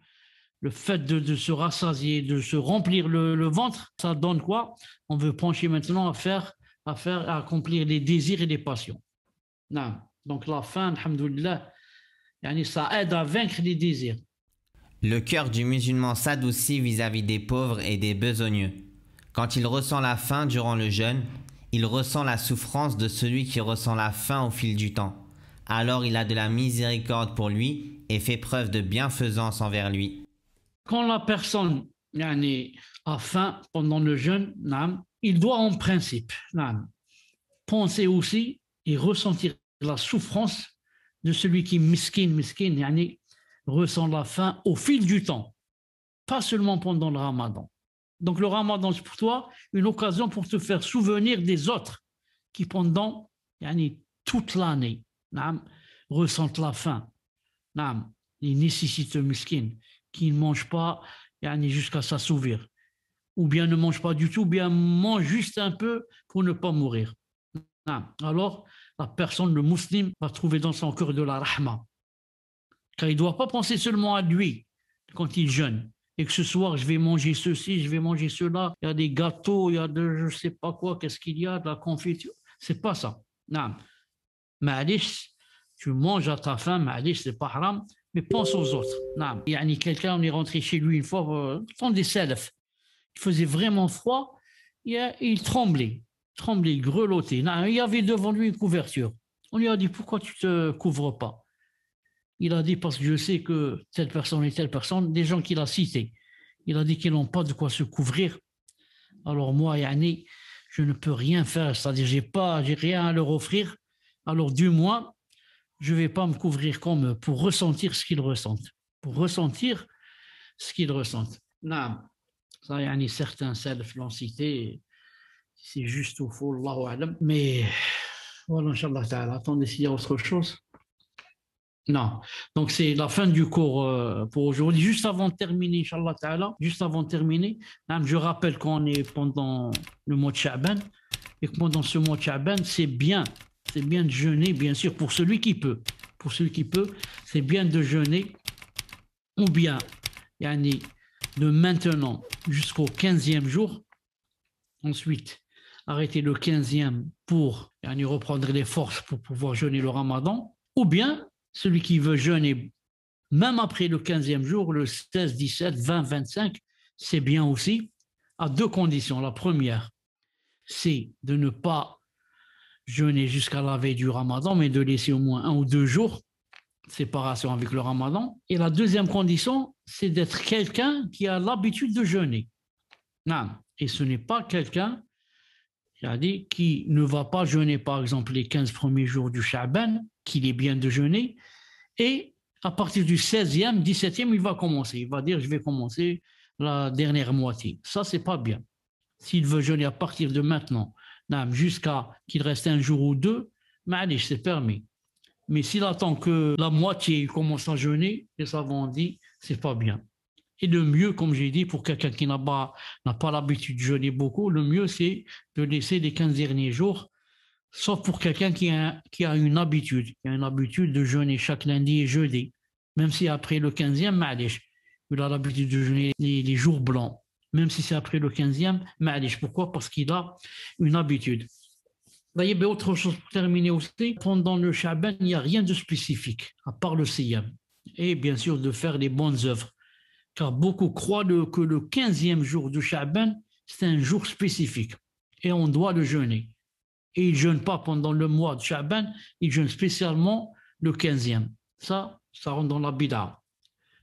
le fait de se rassasier, de se remplir le ventre, ça donne quoi? On veut pencher maintenant à accomplir les désirs et les passions. Non. Donc la faim, alhamdoulilah, ça aide à vaincre les désirs. Le cœur du musulman s'adoucit vis-à-vis des pauvres et des besogneux. Quand il ressent la faim durant le jeûne, il ressent la souffrance de celui qui ressent la faim au fil du temps. Alors il a de la miséricorde pour lui et fait preuve de bienfaisance envers lui. Quand la personne a faim pendant le jeûne, il doit en principe penser aussi et ressentir la souffrance de celui qui miskin, ressent la faim au fil du temps, pas seulement pendant le ramadan. Donc le ramadan, c'est pour toi une occasion pour te faire souvenir des autres qui pendant toute l'année ressentent la faim, les nécessités miskines, qui ne mangent pas jusqu'à s'assouvir, ou bien ne mangent pas du tout, ou bien mangent juste un peu pour ne pas mourir. Alors, la personne, le musulman, va trouver dans son cœur de la rahma. Car il ne doit pas penser seulement à lui quand il jeûne. Et que ce soir, je vais manger ceci, je vais manger cela. Il y a des gâteaux, il y a de je ne sais pas quoi, qu'est-ce qu'il y a, de la confiture. Ce n'est pas ça. Ma'alish, tu manges à ta faim, ma'alish, ce n'est pas haram, mais pense aux autres. Il y a quelqu'un, on est rentré chez lui une fois, dans des salafs. Il faisait vraiment froid, il tremblait, il grelottait. Il y avait devant lui une couverture. On lui a dit, pourquoi tu ne te couvres pas? Il a dit, parce que je sais que telle personne et telle personne, des gens qu'il a cités, il a dit qu'ils n'ont pas de quoi se couvrir. Alors moi, je ne peux rien faire, c'est-à-dire j'ai rien à leur offrir. Alors du moins, je ne vais pas me couvrir comme eux pour ressentir ce qu'ils ressentent. Pour ressentir ce qu'ils ressentent. Non, ça, certains salafs l'ont cité, c'est juste ou faux, Allahu a'lam. Mais voilà, Inch'Allah ta'ala. Attendez s'il y a autre chose. Non. Donc, c'est la fin du cours pour aujourd'hui. Juste avant de terminer, Inch'Allah ta'ala, je rappelle qu'on est pendant le mois de Sha'ban et que pendant ce mois de Sha'ban, c'est bien de jeûner, bien sûr, pour celui qui peut. Pour celui qui peut, c'est bien de jeûner ou bien de maintenant jusqu'au 15e jour. Ensuite, arrêter le 15e pour reprendre les forces pour pouvoir jeûner le ramadan. Ou bien, celui qui veut jeûner, même après le 15e jour, le 16, 17, 20, 25, c'est bien aussi, à deux conditions. La première, c'est de ne pas jeûner jusqu'à la veille du ramadan, mais de laisser au moins 1 ou 2 jours, séparation avec le ramadan. Et la deuxième condition, c'est d'être quelqu'un qui a l'habitude de jeûner. Non. Et ce n'est pas quelqu'un qui ne va pas jeûner, par exemple, les 15 premiers jours du Sha'ban, qu'il est bien de jeûner, et à partir du 16e, 17e, il va commencer. Il va dire, je vais commencer la dernière moitié. Ça, c'est pas bien. S'il veut jeûner à partir de maintenant, jusqu'à qu'il reste 1 jour ou 2, c'est permis. Mais s'il attend que la moitié commence à jeûner, les savants ont dit, c'est pas bien. Et le mieux, comme j'ai dit, pour quelqu'un qui n'a pas l'habitude de jeûner beaucoup, le mieux, c'est de laisser les 15 derniers jours, sauf pour quelqu'un qui a une habitude de jeûner chaque lundi et jeudi. Même si après le 15e, il a l'habitude de jeûner les jours blancs. Même si c'est après le 15e, pourquoi? Parce qu'il a une habitude. D'ailleurs, autre chose pour terminer aussi, pendant le Sha'ban, il n'y a rien de spécifique, à part le Siyam. Et bien sûr, de faire les bonnes œuvres. Car beaucoup croient que le 15e jour du Sha'ban, c'est un jour spécifique. Et on doit le jeûner. Et ils ne jeûnent pas pendant le mois de Sha'ban, ils jeûnent spécialement le 15e. Ça rentre dans la bid'a.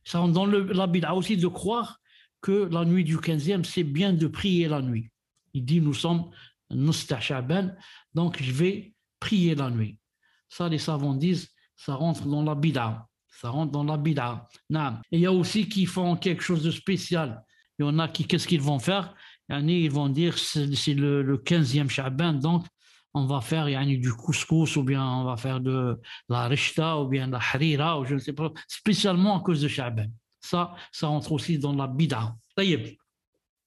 Ça rentre dans la bid'a aussi de croire que la nuit du 15e, c'est bien de prier la nuit. Il dit, nous sommes Nustah Sha'ban, donc je vais prier la nuit. Ça, les savants disent, ça rentre dans la bid'a. Ça rentre dans la bid'a. Et il y a aussi qui font quelque chose de spécial. Il y en a qui, qu'est-ce qu'ils vont faire? Ils vont dire, c'est le 15e Sha'ban, donc on va faire du couscous, ou bien on va faire de la rishta, ou bien de la harira, ou je ne sais pas, spécialement à cause de Sha'ban. Ça rentre aussi dans la bid'a.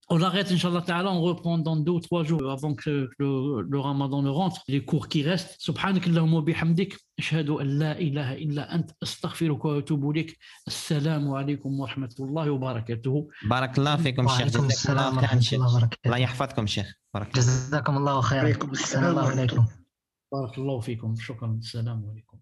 On arrête, Inch'Allah Ta'ala, on reprend dans 2 ou 3 jours avant que le Ramadan ne rentre, les cours qui restent. Subhanak Allahumma bihamdik, ashhadu an la ilaha illa ant, astaghfiruka wa atubu ilayk. Assalamu alaykum wa rahmatullahi wa barakatuh. Barakallah fikum, Cheikh. وعليكم السلام ورحمة الله Allah وبركاته. yahfadkum, Cheikh. Barakallah. جزاكم الله خيرا. عليكم أحسن الله إليكم. بارك الله فيكم. شكرا. السلام عليكم.